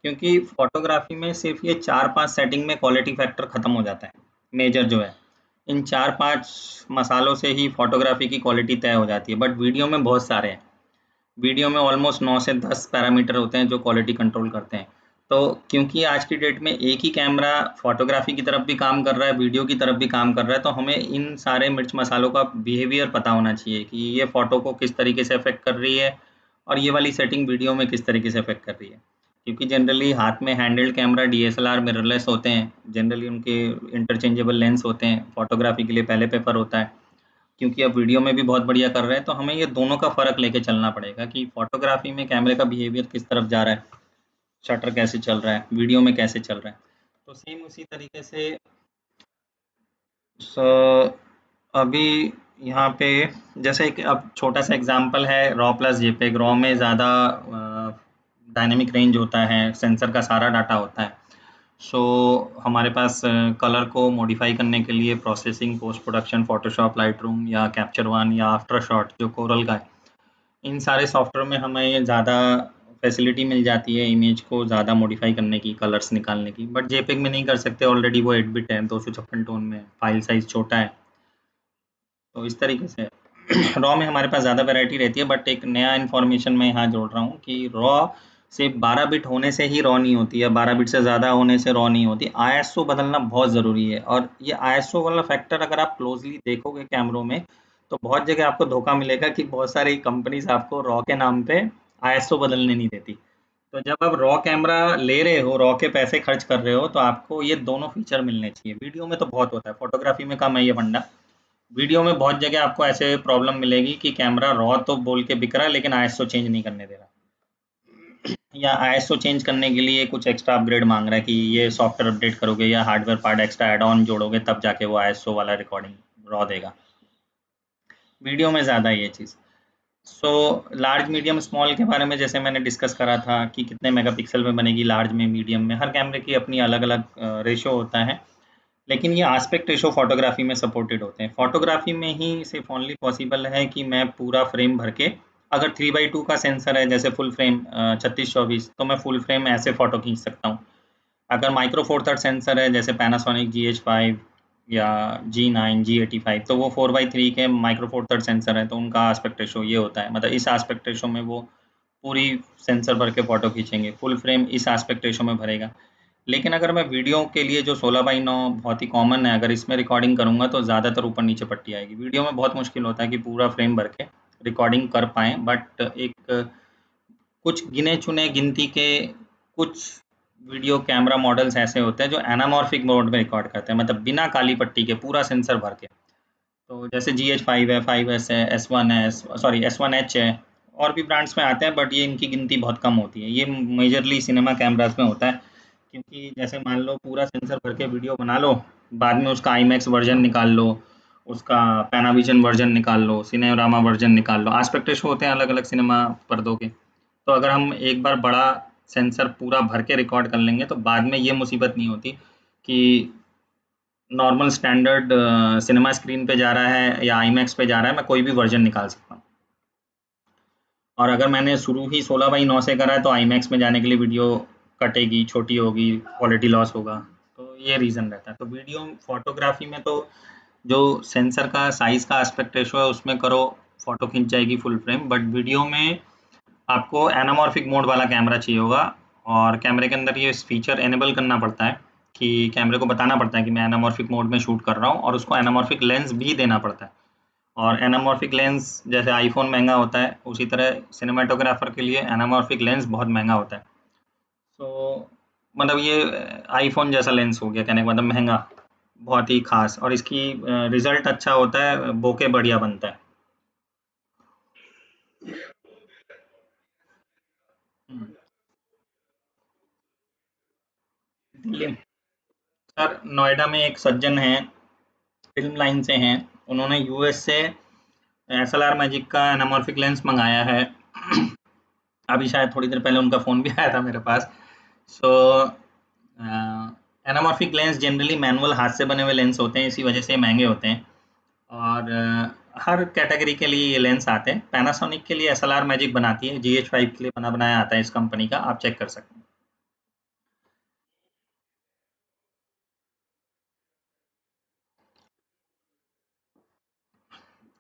क्योंकि फ़ोटोग्राफ़ी में सिर्फ़ ये 4-5 सेटिंग में क्वालिटी फैक्टर ख़त्म हो जाता है, मेजर जो है। इन 4-5 मसालों से ही फ़ोटोग्राफ़ी की क्वालिटी तय हो जाती है, बट वीडियो में बहुत सारे हैं। वीडियो में ऑलमोस्ट 9 से 10 पैरामीटर होते हैं जो क्वालिटी कंट्रोल करते हैं। तो क्योंकि आज की डेट में एक ही कैमरा फ़ोटोग्राफ़ी की तरफ भी काम कर रहा है, वीडियो की तरफ भी काम कर रहा है, तो हमें इन सारे मिर्च मसालों का बिहेवियर पता होना चाहिए कि ये फ़ोटो को किस तरीके से अफ़ेक्ट कर रही है और ये वाली सेटिंग वीडियो में किस तरीके से अफ़ेक्ट कर रही है। क्योंकि जनरली हाथ में हैंडल्ड कैमरा DSLR मिररलेस होते हैं, जनरली उनके इंटरचेंजेबल लेंस होते हैं, फ़ोटोग्राफ़ी के लिए पहले प्रेफ़र होता है। क्योंकि अब वीडियो में भी बहुत बढ़िया कर रहे हैं, तो हमें ये दोनों का फ़र्क लेके चलना पड़ेगा कि फ़ोटोग्राफ़ी में कैमरे का बिहेवियर किस तरफ जा रहा है, शटर कैसे चल रहा है, वीडियो में कैसे चल रहा है। तो सेम उसी तरीके से स अभी यहाँ पे जैसे एक अब छोटा सा एग्जांपल है रॉ प्लस जेपेग। रॉ में ज़्यादा डायनेमिक रेंज होता है, सेंसर का सारा डाटा होता है। सो हमारे पास कलर को मॉडिफाई करने के लिए processing, post production, Photoshop, Lightroom या कैप्चर वन या आफ्टर शॉट जो कोरल का है, इन सारे सॉफ्टवेयर में हमें ज़्यादा फैसिलिटी मिल जाती है इमेज को ज़्यादा मॉडिफाई करने की, कलर्स निकालने की। बट जेपेग में नहीं कर सकते, ऑलरेडी वो 8 बिट है, 256 टोन में, फाइल साइज छोटा है। तो इस तरीके से रॉ में हमारे पास ज़्यादा वैरायटी रहती है। बट एक नया इन्फॉर्मेशन मैं यहाँ जोड़ रहा हूँ कि रॉ सिर्फ 12 बिट होने से ही रॉ नहीं होती है, 12 बिट से ज़्यादा होने से रॉ नहीं होती। आईएसओ बदलना बहुत ज़रूरी है, और ये आईएसओ वाला फैक्टर अगर आप क्लोजली देखोगे कैमरों में, तो बहुत जगह आपको धोखा मिलेगा कि बहुत सारी कंपनीज आपको रॉ के नाम पे आईएसओ बदलने नहीं देती। तो जब आप रॉ कैमरा ले रहे हो, रॉ के पैसे खर्च कर रहे हो, तो आपको ये दोनों फीचर मिलने चाहिए। वीडियो में तो बहुत होता है, फोटोग्राफी में कम है ये फंडा। वीडियो में बहुत जगह आपको ऐसे प्रॉब्लम मिलेगी कि कैमरा रॉ तो बोल के बिक रहा है लेकिन आईएसओ चेंज नहीं करने दे रहा, या आईएसओ चेंज करने के लिए कुछ एक्स्ट्रा अपग्रेड मांग रहा है कि ये सॉफ्टवेयर अपडेट करोगे या hardware part extra add on जोड़ोगे तब जाके वो आईएसओ वाला रिकॉर्डिंग रॉ देगा। वीडियो में ज़्यादा ये चीज़। सो लार्ज मीडियम स्मॉल के बारे में जैसे मैंने डिस्कस करा था कि कितने मेगापिक्सल में बनेगी, लार्ज में, मीडियम में, हर कैमरे की अपनी अलग अलग रेशो होता है। लेकिन ये आस्पेक्ट रेशो फोटोग्राफी में सपोर्टेड होते हैं। फोटोग्राफी में ही सिर्फ ओनली पॉसिबल है कि मैं पूरा फ्रेम भर के, अगर 3/2 का सेंसर है जैसे फुल फ्रेम 36-24, तो मैं फुल फ्रेम ऐसे फोटो खींच सकता हूँ। अगर माइक्रो फोर थर्ड सेंसर है जैसे पैनासोनिक GH5 या G9 G85, तो वो 4/3 के माइक्रो फोर थर्ड सेंसर है, तो उनका आस्पेक्ट रेशो ये होता है। मतलब इस आस्पेक्ट रेशो में वो पूरी सेंसर भर के फोटो खींचेंगे, फुल फ्रेम इस आस्पेक्ट रेशो में भरेगा। लेकिन अगर मैं वीडियो के लिए जो 16:9 बहुत ही कॉमन है, अगर इसमें रिकॉर्डिंग करूँगा तो ज़्यादातर ऊपर नीचे पट्टी आएगी। वीडियो में बहुत मुश्किल होता है कि पूरा फ्रेम भर के रिकॉर्डिंग कर पाएँ। बट एक कुछ गिने-चुने गिनती के कुछ वीडियो कैमरा मॉडल्स ऐसे होते हैं जो एनामॉर्फिक मोड में रिकॉर्ड करते हैं, मतलब बिना काली पट्टी के पूरा सेंसर भर के। तो जैसे GH5 है, 5S है, S1 है, सॉरी S1H है, और भी ब्रांड्स में आते हैं, बट ये इनकी गिनती बहुत कम होती है। ये मेजरली सिनेमा कैमरास में होता है, क्योंकि जैसे मान लो पूरा सेंसर भर के वीडियो बना लो, बाद में उसका IMAX वर्जन निकाल लो, उसका पैनाविजन वर्जन निकाल लो, सिनेरामा वर्जन निकाल लो, आस्पेक्ट रेशो होते हैं अलग अलग सिनेमा पर्दों के। तो अगर हम एक बार बड़ा सेंसर पूरा भर के रिकॉर्ड कर लेंगे तो बाद में ये मुसीबत नहीं होती कि नॉर्मल स्टैंडर्ड सिनेमा स्क्रीन पे जा रहा है या IMAX पे जा रहा है, मैं कोई भी वर्जन निकाल सकता हूँ। और अगर मैंने शुरू ही 16:9 से करा है तो IMAX में जाने के लिए वीडियो कटेगी, छोटी होगी, क्वालिटी लॉस होगा। तो ये रीज़न रहता है। तो वीडियो फोटोग्राफी में तो जो सेंसर का साइज़ का एस्पेक्ट रेशो है उसमें करो, फ़ोटो खिंच जाएगी फुल फ्रेम। बट वीडियो में आपको एनामॉर्फिक मोड वाला कैमरा चाहिए होगा, और कैमरे के अंदर ये फीचर एनेबल करना पड़ता है कि कैमरे को बताना पड़ता है कि मैं एनामॉर्फिक मोड में शूट कर रहा हूँ, और उसको एनामॉर्फिक लेंस भी देना पड़ता है। और एनामॉर्फिक लेंस जैसे आईफोन महंगा होता है, उसी तरह सिनेमाटोग्राफर के लिए एनामॉर्फिक लेंस बहुत महंगा होता है। सो मतलब ये आईफोन जैसा लेंस हो गया कहने का मतलब, महंगा, बहुत ही खास, और इसकी रिजल्ट अच्छा होता है, बोके बढ़िया बनता है। हम्म। दिल्ली सर, नोएडा में एक सज्जन हैं, फिल्म लाइन से हैं, उन्होंने यूएस से SLR मैजिक का एनामॉर्फिक लेंस मंगाया है। अभी शायद थोड़ी देर पहले उनका फ़ोन भी आया था मेरे पास। सो एनामॉर्फिक लेंस जनरली मैनुअल हाथ से बने हुए लेंस होते हैं, इसी वजह से महंगे होते हैं। और हर कैटेगरी के लिए ये लेंस आते हैं। पैनासोनिक के लिए SLR मैजिक बनाती है, GH5 के लिए बना बनाया आता है इस कंपनी का, आप चेक कर सकते हैं।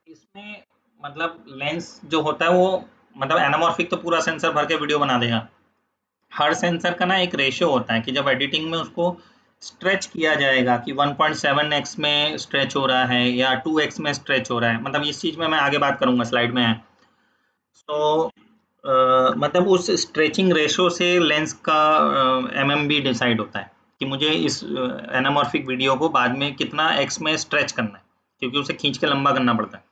इसमें मतलब लेंस जो होता है वो, मतलब एनामॉर्फिक तो पूरा सेंसर भर के वीडियो बना देगा। हर सेंसर का ना एक रेशियो होता है कि जब एडिटिंग में उसको स्ट्रेच किया जाएगा कि 1.7x में स्ट्रेच हो रहा है या 2x में स्ट्रेच हो रहा है, मतलब इस चीज़ में मैं आगे बात करूंगा, स्लाइड में है। तो मतलब उस स्ट्रेचिंग रेशो से लेंस का MMB डिसाइड होता है कि मुझे इस एनामॉर्फिक वीडियो को बाद में कितना एक्स में स्ट्रेच करना है, क्योंकि उसे खींच के लंबा करना पड़ता है।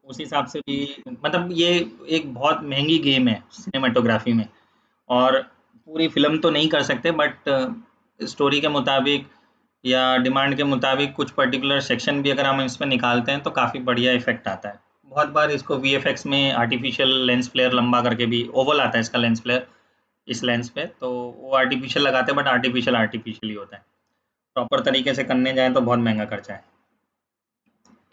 उस हिसाब से भी मतलब ये एक बहुत महंगी गेम है सिनेमाटोग्राफी में। और पूरी फिल्म तो नहीं कर सकते, बट स्टोरी के मुताबिक या डिमांड के मुताबिक कुछ पर्टिकुलर सेक्शन भी अगर हम इसमें निकालते हैं तो काफ़ी बढ़िया इफेक्ट आता है। बहुत बार इसको वीएफएक्स में आर्टिफिशियल लेंस फ्लेयर लंबा करके भी ओवल आता है इसका लेंस फ्लेयर इस लेंस पे, तो वो आर्टिफिशियल लगाते हैं, बट आर्टिफिशियल आर्टिफिशियल ही होता है। प्रॉपर तरीके से करने जाएँ तो बहुत महँगा खर्चा है,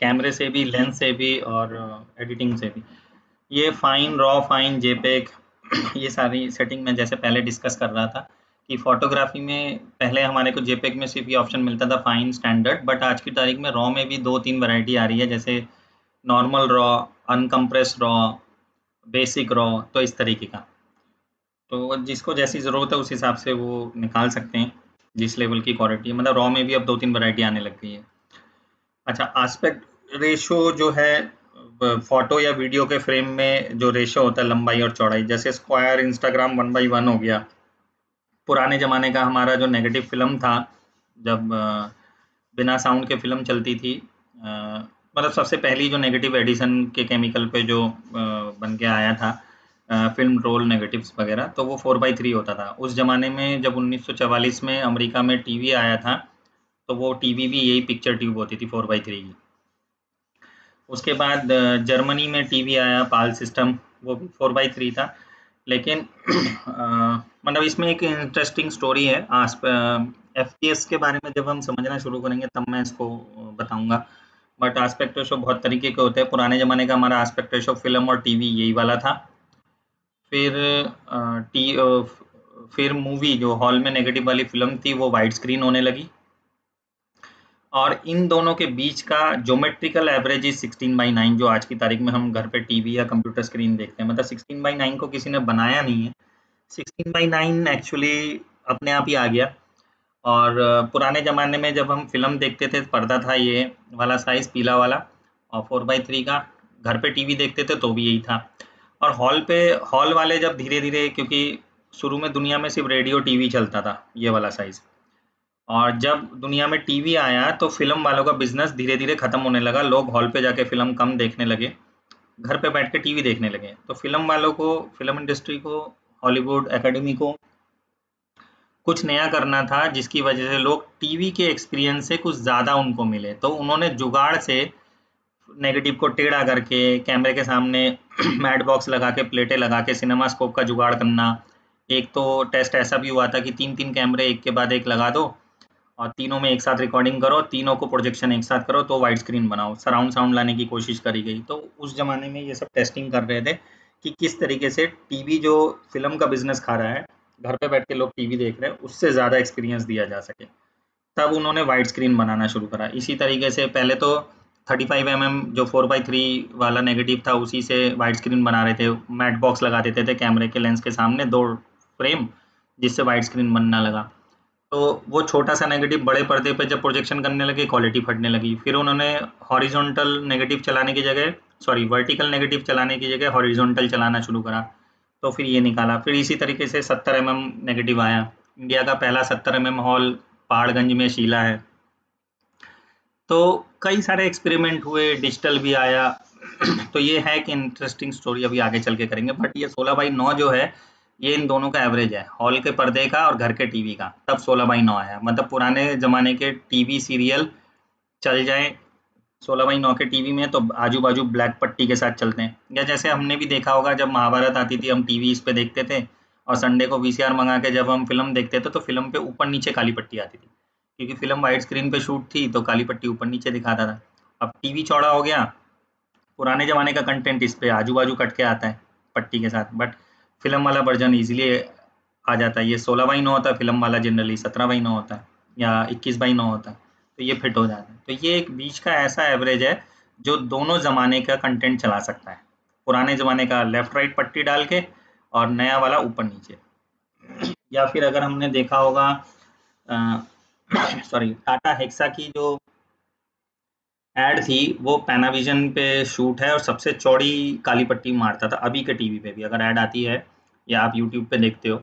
कैमरे से भी, लेंस से भी और एडिटिंग से भी। ये फाइन, रॉ, फाइन, जेपेग ये सारी सेटिंग मैं जैसे पहले डिस्कस कर रहा था कि फ़ोटोग्राफ़ी में पहले हमारे को जेपेग में सिर्फ़ ये ऑप्शन मिलता था फाइन, स्टैंडर्ड, बट आज की तारीख में रॉ में भी 2-3 वैरायटी आ रही है, जैसे normal raw, uncompressed raw, basic raw, तो इस तरीके का। तो जिसको जैसी ज़रूरत है उस हिसाब से वो निकाल सकते हैं, जिस लेवल की क्वालिटी है। मतलब रॉ में भी अब 2-3 वैरायटी आने लग गई है। अच्छा, एस्पेक्ट रेशो जो है फोटो या वीडियो के फ्रेम में जो रेशो होता है लंबाई और चौड़ाई, जैसे स्क्वायर, इंस्टाग्राम 1:1 हो गया। पुराने ज़माने का हमारा जो नेगेटिव फिल्म था, जब बिना साउंड के फिल्म चलती थी, मतलब सबसे पहली जो नेगेटिव एडिशन के केमिकल पे जो बन के आया था, फिल्म रोल नेगेटिव्स वगैरह, तो वो 4:3 होता था उस ज़माने में। जब 1944 में अमेरिका में टीवी आया था, तो वो टीवी भी यही पिक्चर ट्यूब होती थी 4:3 की। उसके बाद जर्मनी में टीवी आया पाल सिस्टम, वो भी 4:3 था। लेकिन मतलब इसमें एक इंटरेस्टिंग स्टोरी है। एफपीएस के बारे में जब हम समझना शुरू करेंगे तब मैं इसको बताऊंगा। बट एस्पेक्ट रेशो बहुत तरीके के होते हैं। पुराने ज़माने का हमारा एस्पेक्ट रेशो फिल्म और टीवी यही वाला था। फिर अ, टी फिर मूवी जो हॉल में नेगेटिव वाली फिल्म थी वो वाइड स्क्रीन होने लगी, और इन दोनों के बीच का ज्योमेट्रिकल एवरेज इज 16:9, जो आज की तारीख में हम घर पे टीवी या कंप्यूटर स्क्रीन देखते हैं। मतलब 16:9 को किसी ने बनाया नहीं है, 16:9 एक्चुअली अपने आप ही आ गया। और पुराने ज़माने में जब हम फिल्म देखते थे, पर्दा था ये वाला साइज पीला वाला, और 4:3 का। घर पे टीवी देखते थे तो भी यही था। और हॉल वाले जब धीरे धीरे, क्योंकि शुरू में दुनिया में सिर्फ रेडियो टीवी चलता था ये वाला साइज, और जब दुनिया में टीवी आया तो फिल्म वालों का बिजनेस धीरे धीरे खत्म होने लगा। लोग हॉल पे जाके फिल्म कम देखने लगे, घर पे बैठ के टीवी देखने लगे। तो फिल्म वालों को, फिल्म इंडस्ट्री को, हॉलीवुड एकेडमी को कुछ नया करना था, जिसकी वजह से लोग टीवी के एक्सपीरियंस से कुछ ज़्यादा उनको मिले। तो उन्होंने जुगाड़ से नेगेटिव को टेढ़ा करके कैमरे के सामने मैट बॉक्स लगा के, प्लेटें लगा के, सिनेमा स्कोप का जुगाड़ करना। एक तो टेस्ट ऐसा भी हुआ था कि 3-3 कैमरे एक के बाद एक लगा दो और तीनों में एक साथ रिकॉर्डिंग करो, तीनों को प्रोजेक्शन एक साथ करो तो वाइड स्क्रीन बनाओ। सराउंड साउंड लाने की कोशिश करी गई। तो उस ज़माने में ये सब टेस्टिंग कर रहे थे कि किस तरीके से टीवी जो फ़िल्म का बिज़नेस खा रहा है, घर पे बैठ के लोग टीवी देख रहे हैं, उससे ज़्यादा एक्सपीरियंस दिया जा सके। तब उन्होंने वाइड स्क्रीन बनाना शुरू करा। इसी तरीके से पहले तो 35 जो 4:3 वाला नेगेटिव था उसी से वाइड स्क्रीन बना रहे थे। मैट बॉक्स लगा देते थे कैमरे के लेंस के सामने 2 फ्रेम, जिससे वाइड स्क्रीन बनना लगा। तो वो छोटा सा नेगेटिव बड़े पर्दे पे जब प्रोजेक्शन करने लगे, क्वालिटी फटने लगी। फिर उन्होंने हॉरिजॉन्टल नेगेटिव चलाने की जगह, सॉरी वर्टिकल नेगेटिव चलाने की जगह हॉरिजॉन्टल चलाना शुरू करा। तो फिर ये निकाला। फिर इसी तरीके से 70 नेगेटिव आया। इंडिया का पहला 70 हॉल पहाड़गंज में शीला है। तो कई सारे एक्सपेरिमेंट हुए, डिजिटल भी आया। तो ये है कि इंटरेस्टिंग स्टोरी अभी आगे चल के करेंगे। बट ये 16:9 जो है, ये इन दोनों का एवरेज है, हॉल के पर्दे का और घर के टीवी का। तब 16:9 आया। मतलब पुराने ज़माने के टीवी सीरियल चल जाएँ 16:9 के टीवी में तो आजू बाजू ब्लैक पट्टी के साथ चलते हैं। या जैसे हमने भी देखा होगा, जब महाभारत आती थी हम टीवी इस पे देखते थे, और संडे को वीसीआर मंगा के जब हम फिल्म देखते थे तो फिल्म पे ऊपर नीचे काली पट्टी आती थी, क्योंकि फिल्म वाइड स्क्रीन पे शूट थी तो काली पट्टी ऊपर नीचे दिखाता था। अब टीवी चौड़ा हो गया, पुराने ज़माने का कंटेंट इस पे आजू बाजू कट के आता है पट्टी के साथ, बट फिल्म वाला वर्जन ईजिली आ जाता है। ये 16:9 होता है, फिल्म वाला जनरली 17:9 होता है या 21:9 होता है, तो ये फिट हो जाता है। तो ये एक बीच का ऐसा एवरेज है जो दोनों ज़माने का कंटेंट चला सकता है। पुराने ज़माने का लेफ्ट राइट पट्टी डाल के, और नया वाला ऊपर नीचे। या फिर अगर हमने देखा होगा, सॉरी, टाटा हेक्सा की जो एड थी वो पैनाविजन पे शूट है, और सबसे चौड़ी काली पट्टी मारता था। अभी के टीवी पे भी अगर ऐड आती है या आप यूट्यूब पे देखते हो,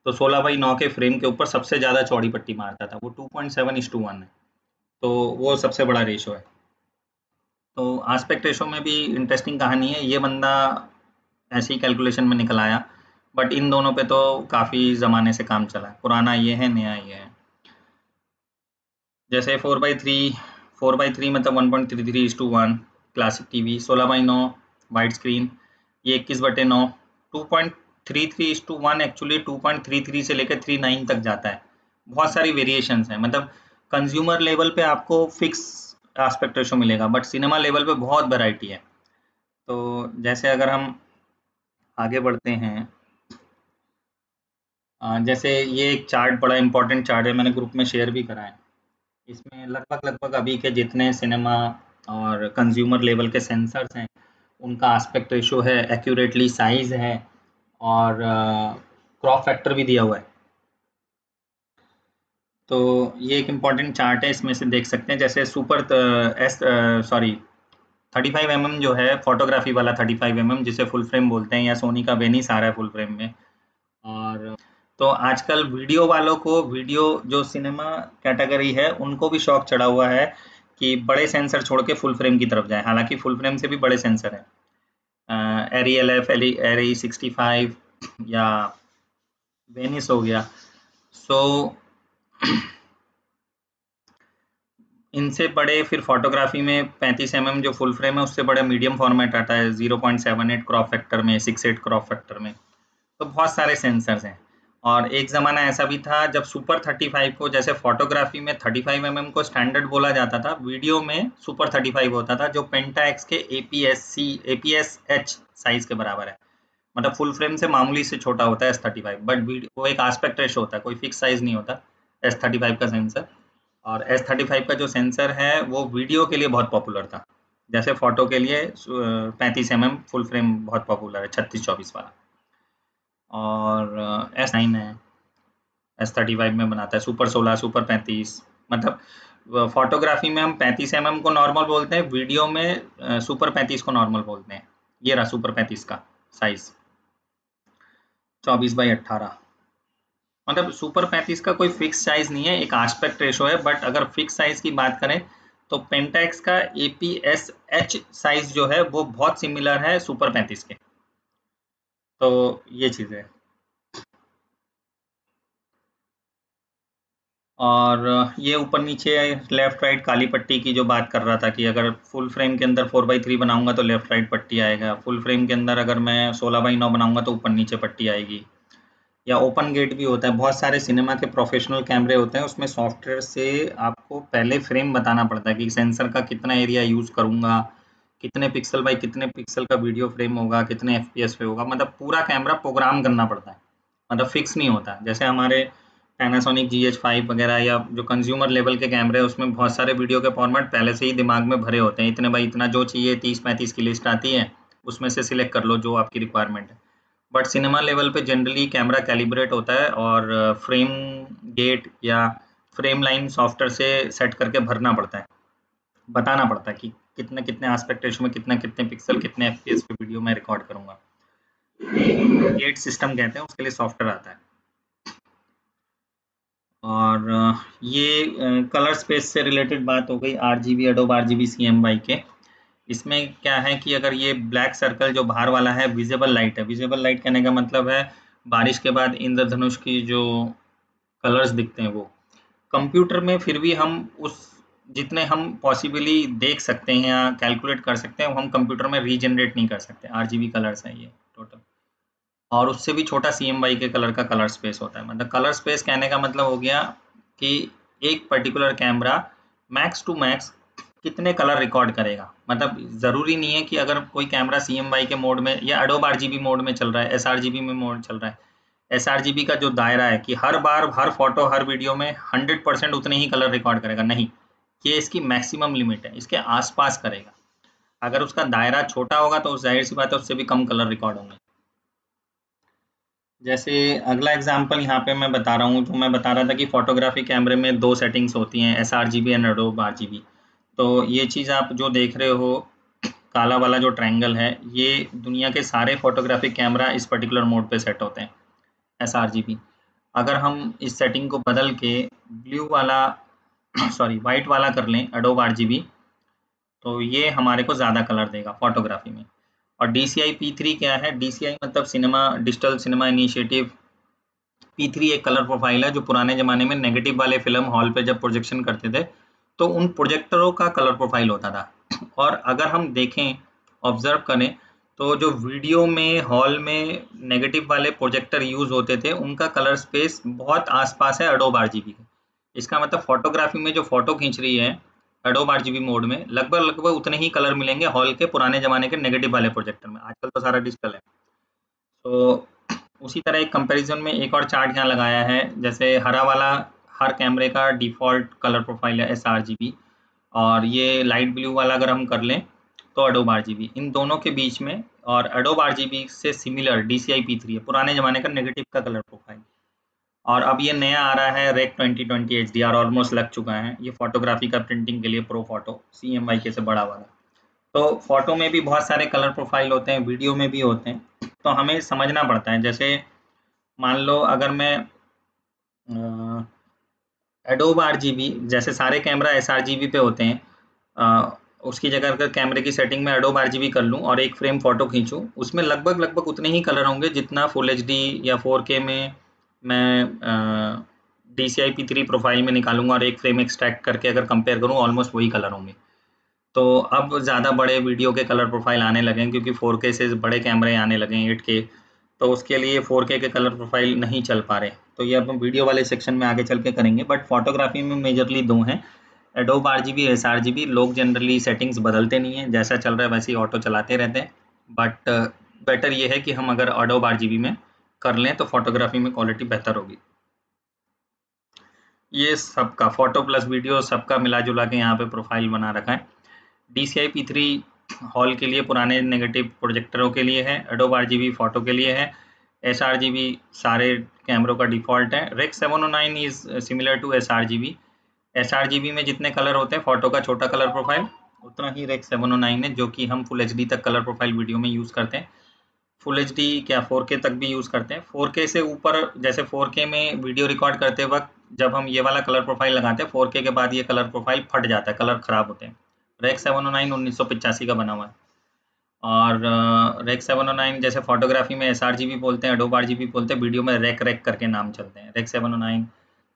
तो 16:9 के फ्रेम के ऊपर सबसे ज़्यादा चौड़ी पट्टी मारता था। वो 2.7:1 है, तो वो सबसे बड़ा रेशो है। तो आस्पेक्ट रेशो में भी इंटरेस्टिंग कहानी है। ये बंदा ऐसे ही कैलकुलेशन में निकल आया, बट इन दोनों पे तो काफ़ी ज़माने से काम चला है। पुराना ये है, नया ये है। जैसे 4:3 मतलब 1.33:1 क्लासिक टीवी, 16:9 वाइड स्क्रीन, ये 21/9, 2.33:1 एक्चुअली 2.33 से लेकर 39 तक जाता है। बहुत सारी वेरिएशंस हैं, मतलब कंज्यूमर लेवल पे आपको फिक्स एस्पेक्ट रेशो मिलेगा, बट सिनेमा लेवल पे बहुत वैरायटी है। तो जैसे अगर हम आगे बढ़ते हैं, जैसे ये एक चार्ट बड़ा इंपॉर्टेंट चार्ट है, मैंने ग्रुप में शेयर भी करा है। इसमें लगभग लगभग अभी के जितने सिनेमा और कंज्यूमर लेवल के सेंसर्स हैं, उनका एस्पेक्ट रेशो है, एक्यूरेटली साइज है, और क्रॉप फैक्टर भी दिया हुआ है। तो ये एक इम्पॉर्टेंट चार्ट है, इसमें से देख सकते हैं। जैसे सुपर 35 mm जो है फोटोग्राफी वाला 35 mm, जिसे फुल फ्रेम बोलते हैं, या सोनी का वेनिस आ रहा है फुल फ्रेम में। और तो आजकल वीडियो वालों को, वीडियो जो सिनेमा कैटेगरी है, उनको भी शौक चढ़ा हुआ है कि बड़े सेंसर छोड़ के फुल फ्रेम की तरफ जाए। हालांकि फुल फ्रेम से भी बड़े सेंसर हैं, एरी LF, एरी 65 या वेनिस हो गया। सो इनसे बड़े फिर फोटोग्राफी में 35 mm जो फुल फ्रेम है, उससे बड़ा मीडियम फॉर्मेट आता है 0.78 क्रॉप फैक्टर में, 6.8 क्रॉप फैक्टर में। तो बहुत सारे सेंसर्स हैं। और एक ज़माना ऐसा भी था जब सुपर 35 को, जैसे फोटोग्राफी में 35 mm को स्टैंडर्ड बोला जाता था, वीडियो में सुपर 35 होता था, जो पेंटाएक्स के APS-H साइज के बराबर है। मतलब फुल फ्रेम से मामूली से छोटा होता है S35, बट वो एक आस्पेक्ट रेशो होता है, कोई फिक्स साइज नहीं होता S35 का सेंसर। और S35 का जो सेंसर है वो वीडियो के लिए बहुत पॉपुलर था। जैसे फोटो के लिए 35 mm फुल फ्रेम बहुत पॉपुलर है, 36-24 वाला। और S9 है, S35 में बनाता है, सुपर 16, सुपर 35। मतलब फोटोग्राफी में हम 35 mm को नॉर्मल बोलते हैं, वीडियो में सुपर 35 को नॉर्मल बोलते हैं। ये रहा सुपर 35 का साइज, 24/18। मतलब सुपर 35 का कोई फिक्स साइज नहीं है, एक आस्पेक्ट रेशो है। बट अगर फिक्स साइज की बात करें तो पेंटेक्स का APS-H साइज जो है वो बहुत सिमिलर है सुपर 35 के। तो ये चीज़ है। और ये ऊपर नीचे लेफ्ट राइट काली पट्टी की जो बात कर रहा था कि अगर फुल फ्रेम के अंदर 4:3 बनाऊंगा तो लेफ्ट राइट पट्टी आएगा, फुल फ्रेम के अंदर अगर मैं 16:9 बनाऊंगा तो ऊपर नीचे पट्टी आएगी। या ओपन गेट भी होता है, बहुत सारे सिनेमा के प्रोफेशनल कैमरे होते हैं, उसमें सॉफ्टवेयर से आपको पहले फ्रेम बताना पड़ता है कि सेंसर का कितना एरिया यूज करूंगा, कितने पिक्सल बाई कितने पिक्सल का वीडियो फ्रेम होगा, कितने FPS पे होगा। मतलब पूरा कैमरा प्रोग्राम करना पड़ता है, मतलब फिक्स नहीं होता। जैसे हमारे पैनासोनिक GH5 वगैरह या जो कंज्यूमर लेवल के कैमरे हैं, उसमें बहुत सारे वीडियो के फॉर्मेट पहले से ही दिमाग में भरे होते हैं, इतने बाई इतना जो चाहिए 30-35 की लिस्ट आती है, उसमें से सिलेक्ट कर लो जो आपकी रिक्वायरमेंट है। बट सिनेमा लेवल पे जनरली कैमरा कैलिब्रेट होता है और फ्रेम गेट या फ्रेम लाइन सॉफ्टवेयर से सेट करके भरना पड़ता है, बताना पड़ता है कि कितने कितने एस्पेक्ट रेशो में कितने कितने पिक्सल कितने FPS पे वीडियो में रिकॉर्ड करूंगा। गेट सिस्टम कहते हैं, उसके लिए सॉफ्टवेयर आता है। और ये कलर स्पेस से रिलेटेड बात हो गई, RGB, एडोब RGB CMY के। इसमें क्या है कि अगर ये ब्लैक सर्कल जो बाहर वाला है विजिबल लाइट है, विजिबल लाइट कहने का मतलब है बारिश के बाद इंद्रधनुष की जो कलर्स दिखते हैं, वो कंप्यूटर में फिर भी हम उस जितने हम पॉसिबली देख सकते हैं या कैलकुलेट कर सकते हैं, वो हम कंप्यूटर में रीजनरेट नहीं कर सकते। RGB कलर्स है ये टोटल। और उससे भी छोटा CMY के कलर का कलर स्पेस होता है। मतलब कलर स्पेस कहने का मतलब हो गया कि एक particular camera max to max कितने कलर रिकॉर्ड करेगा। मतलब ज़रूरी नहीं है कि अगर कोई कैमरा CMY के मोड में या एडोब RGB मोड में चल रहा है, sRGB में मोड चल रहा है, sRGB का जो दायरा है कि हर बार हर फोटो हर वीडियो में 100% उतने ही कलर रिकॉर्ड करेगा, नहीं। ये इसकी मैक्सिमम लिमिट है, इसके आसपास करेगा। अगर उसका दायरा छोटा होगा तो जाहिर सी बात है उससे भी कम कलर रिकॉर्ड होंगे। जैसे अगला एग्जांपल यहाँ पे मैं बता रहा हूँ, जो मैं बता रहा था कि फोटोग्राफी कैमरे में 2 सेटिंग्स होती हैं, sRGB एंड एडोब RGB। तो ये चीज़ आप जो देख रहे हो, काला वाला जो ट्रायंगल है, ये दुनिया के सारे फोटोग्राफिक कैमरा इस पर्टिकुलर मोड पे सेट होते हैं, sRGB। अगर हम इस सेटिंग को बदल के ब्लू वाला सॉरी वाइट वाला कर लें, एडोब RGB, तो ये हमारे को ज़्यादा कलर देगा फोटोग्राफी में। और DCI P3 क्या है? DCI मतलब cinema digital cinema initiative. P3 एक कलर प्रोफाइल है जो पुराने ज़माने में नेगेटिव वाले फ़िल्म हॉल पे जब प्रोजेक्शन करते थे, तो उन प्रोजेक्टरों का कलर प्रोफाइल होता था। और अगर हम देखें, ऑब्जर्व करें, तो जो वीडियो में हॉल में नेगेटिव वाले प्रोजेक्टर यूज होते थे उनका कलर स्पेस बहुत आसपास है एडोब आरजीबी के। इसका मतलब फोटोग्राफी में जो फोटो खींच रही है एडोब आरजीबी मोड में, लगभग लगभग उतने ही कलर मिलेंगे हॉल के पुराने जमाने के नेगेटिव वाले प्रोजेक्टर में। आजकल तो सारा डिजिटल है। तो उसी तरह एक कंपैरिजन में एक और चार्ट यहाँ लगाया है। जैसे हरा वाला हर कैमरे का डिफ़ॉल्ट कलर प्रोफाइल है sRGB, और ये लाइट ब्लू वाला अगर हम कर लें तो एडोब आरजीबी। इन दोनों के बीच में और एडोब आरजीबी से सिमिलर DCI P3 है, पुराने ज़माने का नेगेटिव का कलर प्रोफाइल। और अब ये नया आ रहा है रेक 2020 HDR, ऑलमोस्ट लग चुका है। ये फोटोग्राफी का प्रिंटिंग के लिए प्रो फोटो CMYK से बड़ा वाला। तो फोटो में भी बहुत सारे कलर प्रोफाइल होते हैं, वीडियो में भी होते हैं, तो हमें समझना पड़ता है। जैसे मान लो अगर मैं एडोब आरजीबी, जैसे सारे कैमरा sRGB पे होते हैं, उसकी जगह अगर कैमरे की सेटिंग में एडोब आरजीबी कर लूँ और एक फ्रेम फोटो खींचूँ, उसमें लगभग लगभग उतने ही कलर होंगे जितना फुल एचडी या 4K में मैं DCI P3 प्रोफाइल में निकालूंगा और एक फ्रेम एक्सट्रैक्ट करके अगर कंपेयर करूँ, ऑलमोस्ट वही कलर होंगे। तो अब ज़्यादा बड़े वीडियो के कलर प्रोफाइल आने लगे हैं क्योंकि 4K से बड़े कैमरे आने लगे हैं 8K, तो उसके लिए 4K के कलर प्रोफाइल नहीं चल पा रहे। तो ये अब हम वीडियो वाले सेक्शन में आगे चल के करेंगे। बट फोटोग्राफी में मेजरली दो हैं, एडोब आरजीबी, sRGB। लोग जनरली सेटिंग्स बदलते नहीं हैं, जैसा चल रहा है वैसे ही ऑटो चलाते रहते हैं। बट बेटर ये है कि हम अगर एडोब आरजीबी में कर लें तो फोटोग्राफी में क्वालिटी बेहतर होगी। ये सबका फोटो प्लस वीडियो सबका मिला जुला के यहाँ पे प्रोफाइल बना रखा है। DCI P3 हॉल के लिए, पुराने नेगेटिव प्रोजेक्टरों के लिए है। एडोब आरजीबी फोटो के लिए है। sRGB सारे कैमरों का डिफ़ॉल्ट है। Rec 709 is similar to sRGB। sRGB में जितने कलर होते हैं फोटो का छोटा कलर प्रोफाइल, उतना ही रेक 709 है, जो कि हम फुल एचडी तक कलर प्रोफाइल वीडियो में यूज़ करते हैं। फुल एचडी क्या 4K तक भी यूज़ करते हैं। 4K से ऊपर, जैसे 4K में वीडियो रिकॉर्ड करते वक्त जब हम ये वाला कलर प्रोफाइल लगाते हैं, 4K के बाद ये कलर प्रोफाइल फट जाता है, कलर खराब होते हैं। रेक 709 1985 का बना हुआ है। और रेक 709 जैसे फोटोग्राफी में sRGB बोलते हैं, एडोब आरजीबी बोलते हैं, वीडियो में रेक रेक करके नाम चलते हैं, रेक 709।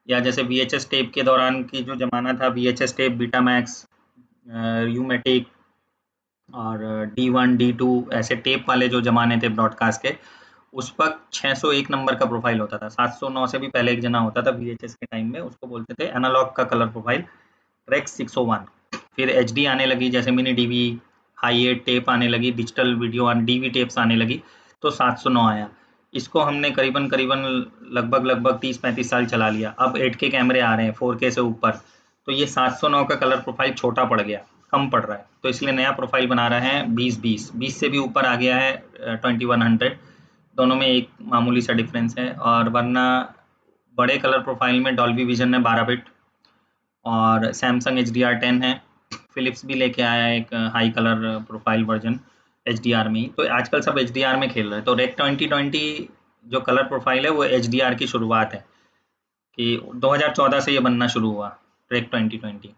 या जैसे VHS टेप के दौरान की जो ज़माना था, VHS टेप, बीटामैक्स, यूमेटिक और D1 D2 ऐसे टेप वाले जो ज़माने थे ब्रॉडकास्ट के, उस वक्त 601 नंबर का प्रोफाइल होता था। 709 से भी पहले एक जना होता था VHS के टाइम में, उसको बोलते थे एनालॉग का कलर प्रोफाइल, रेक 601। फिर HD आने लगी, जैसे मिनी DV, हाई 8 टेप आने लगी, डिजिटल वीडियो DV टेप्स आने लगी, तो 709 आया। इसको हमने करीबन करीबन लगभग लगभग 30-35 साल चला लिया। अब 8K कैमरे आ रहे हैं 4K से ऊपर, तो ये 709 का कलर प्रोफाइल छोटा पड़ गया, कम पड़ रहा है, तो इसलिए नया प्रोफाइल बना रहे हैं 20-20 से भी ऊपर आ गया है 2100। दोनों में एक मामूली सा डिफरेंस है। और वरना बड़े कलर प्रोफाइल में डॉल्बी विजन है 12 बिट, और सैमसंग HDR10 है। फिलिप्स भी लेके आया है एक high colour profile version HDR में ही। तो आजकल सब HDR में खेल रहे हैं। तो रेक 2020 जो कलर प्रोफाइल है वो HDR की शुरुआत है, कि 2014 से ये बनना शुरू हुआ रेक 2020।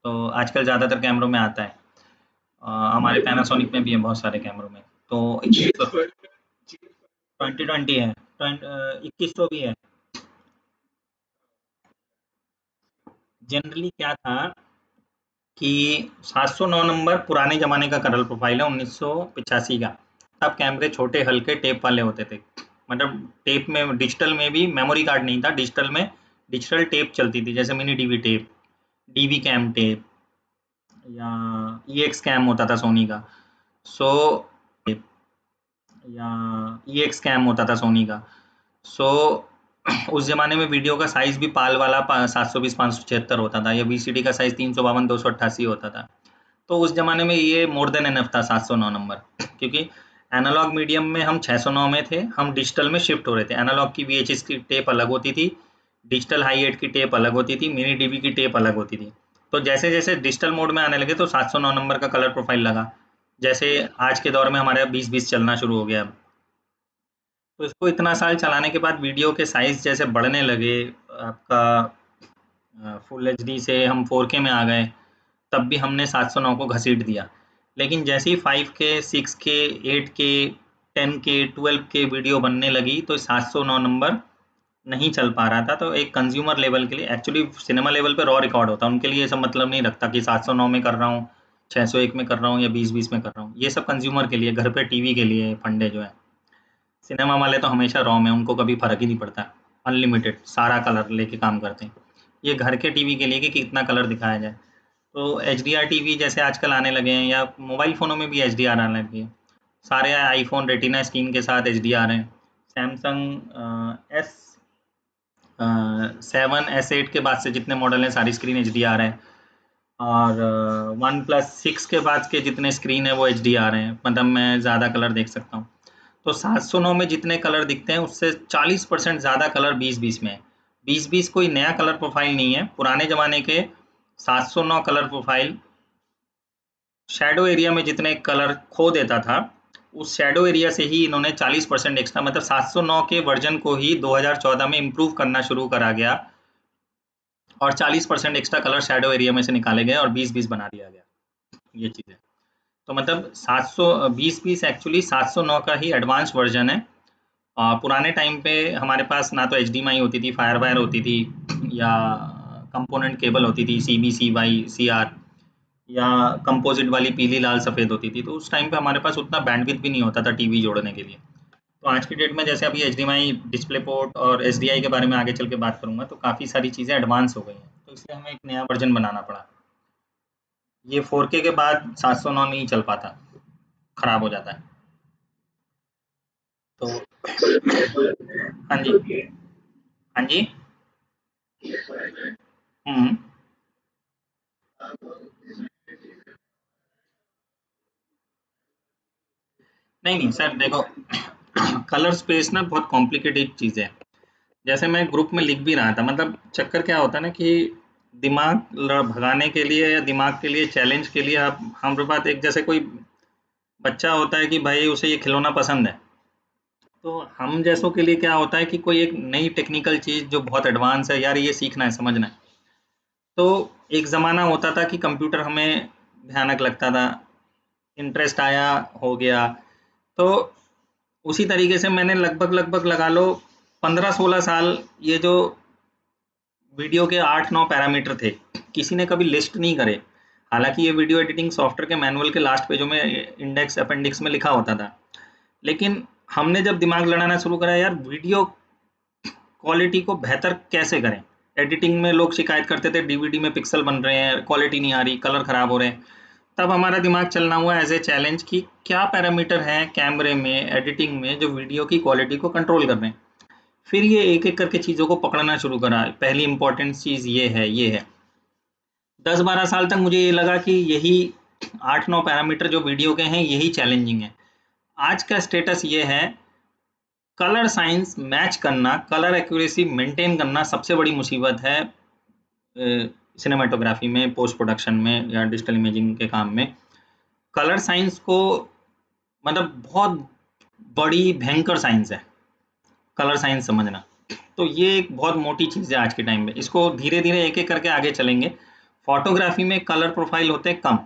तो आजकल ज़्यादातर कैमरों में आता है। हमारे पैनासोनिक में भी है बहुत सारे कैमरों में। तो 2020 है, 2100 भी है। जनरली क्या था कि 709 नंबर पुराने ज़माने का कलर प्रोफाइल है 1985 का। तब कैमरे छोटे हल्के टेप वाले होते थे, मतलब टेप में, डिजिटल में भी मेमोरी कार्ड नहीं था, डिजिटल में डिजिटल टेप चलती थी, जैसे mini DV tape, DV cam tape, या EX कैम होता था सोनी का। सो या EX कैम होता था सोनी का। सो उस ज़माने में वीडियो का साइज़ भी पाल वाला 720x576 होता था, या VCD का साइज़ 352x288 होता था। तो उस ज़माने में ये मोर देन एनफ था 709 नंबर, क्योंकि एनालॉग मीडियम में हम 609 में थे, हम डिजिटल में शिफ्ट हो रहे थे। एनालॉग की VHS की टेप अलग होती थी, डिजिटल हाई 8 की टेप अलग होती थी, मिनी DV की टेप अलग होती थी। तो जैसे जैसे डिजिटल मोड में आने लगे तो 709 नंबर का कलर प्रोफाइल लगा। जैसे आज के दौर में हमारे 20-20 चलना शुरू हो गया। तो इसको इतना साल चलाने के बाद वीडियो के साइज़ जैसे बढ़ने लगे, आपका फुल एचडी से हम 4K में आ गए, तब भी हमने 709 को घसीट दिया। लेकिन जैसे ही 5K, 6K, 8K, 10K, 12K video बनने लगी तो 709 नंबर नहीं चल पा रहा था, तो एक कंज्यूमर लेवल के लिए, एक्चुअली सिनेमा लेवल पे रॉ रिकॉर्ड होता है, उनके लिए ये सब मतलब नहीं रखता कि 709 में कर रहा हूँ, 601 में कर रहा हूँ या 2020 में कर रहा हूँ। ये सब कंज्यूमर के लिए, घर पे टीवी के लिए फंडे जो है। सिनेमा वाले तो हमेशा रॉ में, उनको कभी फर्क ही नहीं पड़ता, अनलिमिटेड सारा कलर लेके काम करते हैं। ये घर के टीवी के लिए कि कितना कलर दिखाया जाए। तो एच डी आर टीवी जैसे आजकल आने लगे हैं, या मोबाइल फ़ोनों में भी एच डी आर आने लगी है। सारे आईफोन रेटिना स्क्रीन के साथ एच डी आर हैं। सैमसंग एस 7 S8 के बाद से जितने मॉडल हैं सारी स्क्रीन एच डी आर है। और वन प्लस 6 के बाद के जितने स्क्रीन है वो एच डी आर हैं, मतलब मैं ज़्यादा कलर देख सकता हूँ। तो 709 में जितने कलर दिखते हैं उससे 40% ज़्यादा कलर 2020 में है। 2020 कोई नया कलर प्रोफाइल नहीं है, पुराने ज़माने के 709 कलर प्रोफाइल शैडो एरिया में जितने कलर खो देता था, उस शैडो एरिया से ही इन्होंने 40% एक्स्ट्रा, मतलब 709 के वर्जन को ही 2014 में इम्प्रूव करना शुरू करा गया, और 40% एक्स्ट्रा कलर शैडो एरिया में से निकाले गए और 20-20 बना दिया गया। ये चीज़ है। तो मतलब 20-20 एक्चुअली 709 का ही एडवांस वर्जन है। पुराने टाइम पे हमारे पास ना तो HDMI होती थी, फायर वायर होती थी, या कंपोनेंट केबल होती थी, CB CY CR, या कंपोजिट वाली पीली लाल सफ़ेद होती थी। तो उस टाइम पे हमारे पास उतना बैंडविड्थ भी नहीं होता था टीवी जोड़ने के लिए। तो आज की डेट में जैसे अभी HDMI डिस्प्ले पोर्ट और SDI के बारे में आगे चल के बात करूंगा, तो काफ़ी सारी चीज़ें एडवांस हो गई हैं, तो इसलिए हमें एक नया वर्जन बनाना पड़ा। ये 4K के बाद 709 नहीं चल पाता, खराब हो जाता है। तो हाँ जी, हाँ जी। हम्म। नहीं नहीं सर, देखो कलर स्पेस ना बहुत कॉम्प्लिकेटेड चीज़ है। जैसे मैं ग्रुप में लिख भी रहा था, मतलब चक्कर क्या होता है ना कि दिमाग भगाने के लिए या दिमाग के लिए चैलेंज के लिए, आप हमारे पास एक जैसे कोई बच्चा होता है कि भाई उसे ये खिलौना पसंद है, तो हम जैसों के लिए क्या होता है कि कोई एक नई टेक्निकल चीज़ जो बहुत एडवांस है, यार ये सीखना है, समझना है। तो एक ज़माना होता था कि कंप्यूटर हमें भयानक लगता था, इंटरेस्ट आया, हो गया। तो उसी तरीके से मैंने लगभग लगभग लगा लो 15-16 साल ये जो वीडियो के 8-9 पैरामीटर थे, किसी ने कभी लिस्ट नहीं करे। हालांकि ये वीडियो एडिटिंग सॉफ्टवेयर के मैनुअल के लास्ट पेजों में इंडेक्स अपेंडिक्स में लिखा होता था, लेकिन हमने जब दिमाग लड़ाना शुरू करा, यार वीडियो क्वालिटी को बेहतर कैसे करें। एडिटिंग में लोग शिकायत करते थे डीवीडी में पिक्सल बन रहे हैं, क्वालिटी नहीं आ रही, कलर खराब हो रहे हैं। तब हमारा दिमाग चलना हुआ एज ए चैलेंज कि क्या पैरामीटर हैं कैमरे में, एडिटिंग में, जो वीडियो की क्वालिटी को कंट्रोल कर रहे हैं। फिर ये एक एक करके चीज़ों को पकड़ना शुरू करा, पहली इंपॉर्टेंट चीज़ ये है, ये है। 10-12 साल तक मुझे ये लगा कि यही 8-9 पैरामीटर जो वीडियो के हैं यही चैलेंजिंग है। आज का स्टेटस ये है, कलर साइंस मैच करना, कलर एक्यूरेसी मेंटेन करना सबसे बड़ी मुसीबत है सिनेमाटोग्राफी में, पोस्ट प्रोडक्शन में, या डिजिटल इमेजिंग के काम में। कलर साइंस को मतलब बहुत बड़ी भयंकर साइंस है, कलर साइंस समझना। तो ये एक बहुत मोटी चीज़ है आज के टाइम में, इसको धीरे धीरे एक एक करके आगे चलेंगे। फोटोग्राफी में कलर प्रोफाइल होते हैं कम,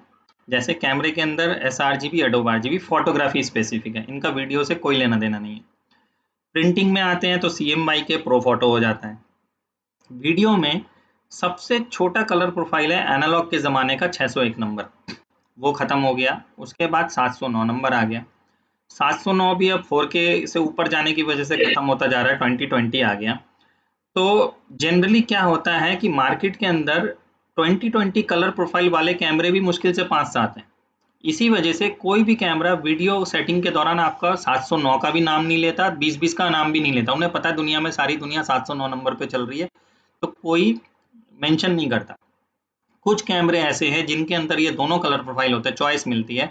जैसे कैमरे के अंदर sRGB, adobe RGB photography specific है, इनका वीडियो से कोई लेना देना नहीं है। प्रिंटिंग में आते हैं तो CMYK के प्रो फोटो हो जाता है। वीडियो में सबसे छोटा कलर प्रोफाइल है एनालॉग के ज़माने का 601 नंबर, वो ख़त्म हो गया। उसके बाद 709 नंबर आ गया। 709 भी अब 4K से ऊपर जाने की वजह से ख़त्म होता जा रहा है, 2020 आ गया। तो जनरली क्या होता है कि मार्केट के अंदर 2020 कलर प्रोफाइल वाले कैमरे भी मुश्किल से 5-7 हैं। इसी वजह से कोई भी कैमरा वीडियो सेटिंग के दौरान आपका 709 का भी नाम नहीं लेता, 20-20 का नाम भी नहीं लेता। उन्हें पता है दुनिया में सारी दुनिया 709 नंबर पे चल रही है, तो कोई मेंशन नहीं करता। कुछ कैमरे ऐसे हैं जिनके अंदर ये दोनों कलर प्रोफाइल होते हैं, चॉइस मिलती है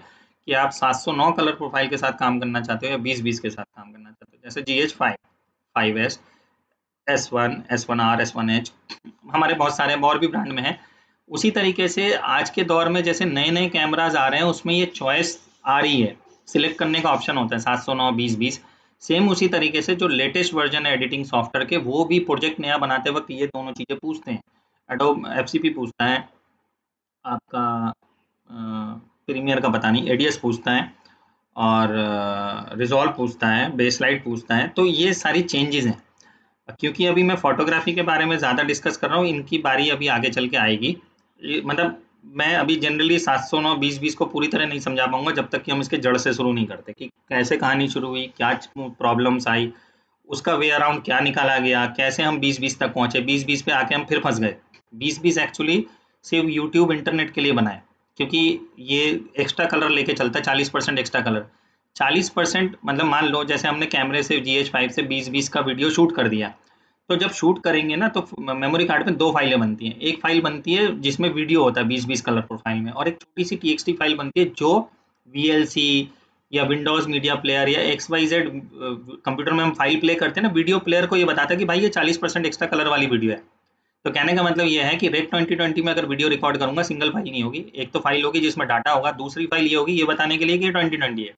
कि आप 709 कलर प्रोफाइल के साथ काम करना चाहते हो या 20-20 के साथ काम करना चाहते हो। जैसे GH5, 5S, S1, S1R, S1H, हमारे बहुत सारे और भी ब्रांड में है। उसी तरीके से आज के दौर में जैसे नए नए कैमराज आ रहे हैं, उसमें ये चॉइस आ रही है, सिलेक्ट करने का ऑप्शन होता है 709, 20-20। सेम उसी तरीके से जो लेटेस्ट वर्जन है एडिटिंग सॉफ्टवेयर के, वो भी प्रोजेक्ट नया बनाते वक्त ये दोनों चीज़ें पूछते हैं। एडोब FCP पूछता है, आपका प्रीमियर का पता नहीं, एडीएस पूछता है, और रिजॉल्व पूछता है, बेसलाइट पूछता है। तो ये सारी चेंजेस हैं। क्योंकि अभी मैं फोटोग्राफी के बारे में ज़्यादा डिस्कस कर रहा हूँ, इनकी बारी अभी आगे चल के आएगी। मतलब मैं अभी जनरली 709 20-20 को पूरी तरह नहीं समझा पाऊंगा जब तक कि हम इसके जड़ से शुरू नहीं करते कि कैसे कहानी शुरू हुई, क्या प्रॉब्लम्स आई, उसका वे अराउंड क्या निकाला गया, कैसे हम 20-20 तक पहुंचे, 20-20 पे आके हम फिर फंस गए। 20-20 एक्चुअली सिर्फ यूट्यूब इंटरनेट के लिए बना है, क्योंकि ये एक्स्ट्रा कलर लेके चलता है, 40% एक्स्ट्रा कलर। 40% मतलब मान लो जैसे हमने कैमरे से GH5 से 20-20 का वीडियो शूट कर दिया, तो जब शूट करेंगे ना तो मेमोरी कार्ड में दो फाइलें बनती हैं। एक फाइल बनती है जिसमें वीडियो होता है 20-20 कलर प्रोफाइल में, और एक छोटी सी TXT फाइल बनती है जो VLC या विंडोज मीडिया प्लेयर या XYZ कंप्यूटर में हम फाइल प्ले करते हैं ना, वीडियो प्लेयर को ये बताता है कि भाई ये 40% एक्स्ट्रा कलर वाली वीडियो है। तो कहने का मतलब ये है कि रेड 2020 में अगर वीडियो रिकॉर्ड करूंगा, सिंगल फाइल नहीं होगी, एक तो फाइल होगी जिसमें डाटा होगा, दूसरी फाइल ये होगी ये बताने के लिए कि ये 2020 है।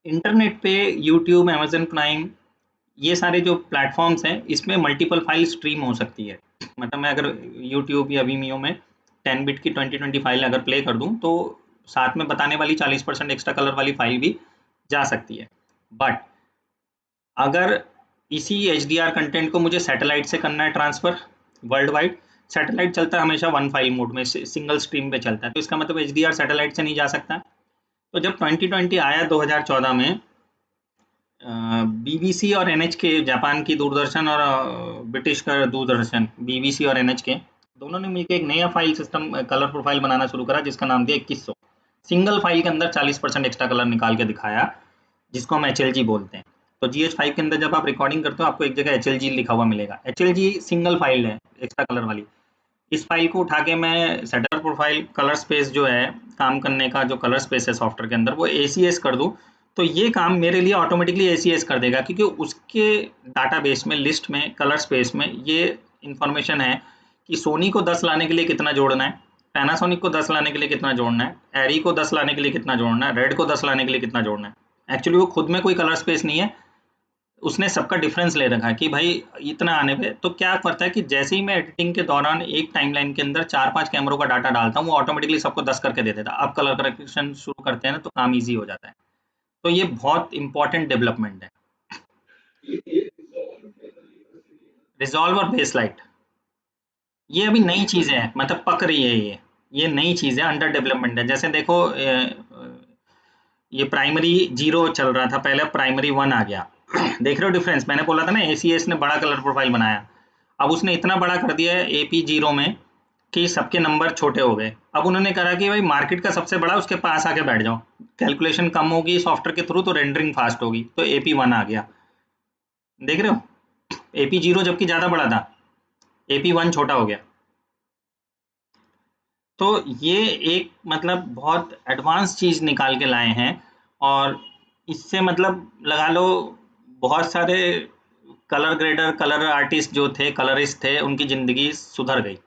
इंटरनेट पे यूट्यूब, अमेजन प्राइम, ये सारे जो प्लेटफॉर्म्स हैं इसमें मल्टीपल फाइल स्ट्रीम हो सकती है। मतलब मैं अगर यूट्यूब या वीमियो में 10 बिट की 2020 फाइल अगर प्ले कर दूं तो साथ में बताने वाली 40% एक्स्ट्रा कलर वाली फाइल भी जा सकती है। बट अगर इसी HDR कंटेंट को मुझे सैटेलाइट से करना है ट्रांसफर वर्ल्ड वाइड, सैटेलाइट चलता है हमेशा वन फाइल मोड में, सिंगल स्ट्रीम पे चलता है, तो इसका मतलब HDR सैटेलाइट से नहीं जा सकता। तो जब 2020 आया 2014 में, BBC और NHK, जापान की दूरदर्शन और ब्रिटिश का दूरदर्शन, BBC और NHK दोनों ने मिलकर एक नया फाइल सिस्टम, कलर प्रोफाइल बनाना शुरू करा जिसका नाम दिया 2100। सिंगल फाइल के अंदर 40% एक्स्ट्रा कलर निकाल के दिखाया, जिसको हम HLG बोलते हैं। तो GH5 के अंदर जब आप रिकॉर्डिंग करते हो आपको एक जगह HLG लिखा हुआ मिलेगा। HLG सिंगल फाइल है एक्स्ट्रा कलर वाली। इस फाइल को उठा के मैं सेटर प्रोफाइल कलर स्पेस जो है काम करने का, जो कलर स्पेस है सॉफ्टवेयर के अंदर, वो ACS कर दूं, तो ये काम मेरे लिए ऑटोमेटिकली ACS कर देगा, क्योंकि उसके डाटाबेस में, लिस्ट में, कलर स्पेस में ये इंफॉर्मेशन है कि सोनी को 10 लाने के लिए कितना जोड़ना है, पैनासोनिक को 10 लाने के लिए कितना जोड़ना है, एरी को 10 लाने के लिए कितना जोड़ना है, रेड को 10 लाने के लिए कितना जोड़ना है। एक्चुअली वो खुद में कोई कलर स्पेस नहीं है, उसने सबका डिफरेंस ले रखा है कि भाई इतना आने पे। तो क्या करता है कि जैसे ही मैं एडिटिंग के दौरान एक टाइमलाइन के अंदर 4-5 कैमरों का डाटा डालता हूँ, वो ऑटोमेटिकली सबको 10 करके दे देता है। अब कलर करेक्शन शुरू करते हैं ना तो काम ईजी हो जाता है। तो ये बहुत इंपॉर्टेंट डेवलपमेंट है। रिजॉल्व और बेस लाइट, ये अभी नई चीजें हैं, मतलब पक रही है ये नई चीज है, अंडर डेवलपमेंट है। जैसे देखो ये प्राइमरी 0 चल रहा था पहले, प्राइमरी 1 आ गया। देख रहे हो डिफरेंस? मैंने बोला था ना ACS ने बड़ा कलर प्रोफाइल बनाया, अब उसने इतना बड़ा कर दिया है AP0 में कि सबके नंबर छोटे हो गए। अब उन्होंने कहा कि भाई मार्केट का सबसे बड़ा उसके पास आके बैठ जाओ, कैलकुलेशन कम होगी सॉफ्टवेयर के थ्रू तो रेंडरिंग फास्ट होगी, तो AP1 आ गया। देख रहे हो? AP0 जबकि ज्यादा बड़ा था, AP1 छोटा हो गया। तो ये एक मतलब बहुत एडवांस चीज निकाल के लाए हैं, और इससे मतलब लगा लो बहुत सारे कलर ग्रेडर, कलर आर्टिस्ट जो थे, कलरिस्ट थे, उनकी जिंदगी सुधर गई।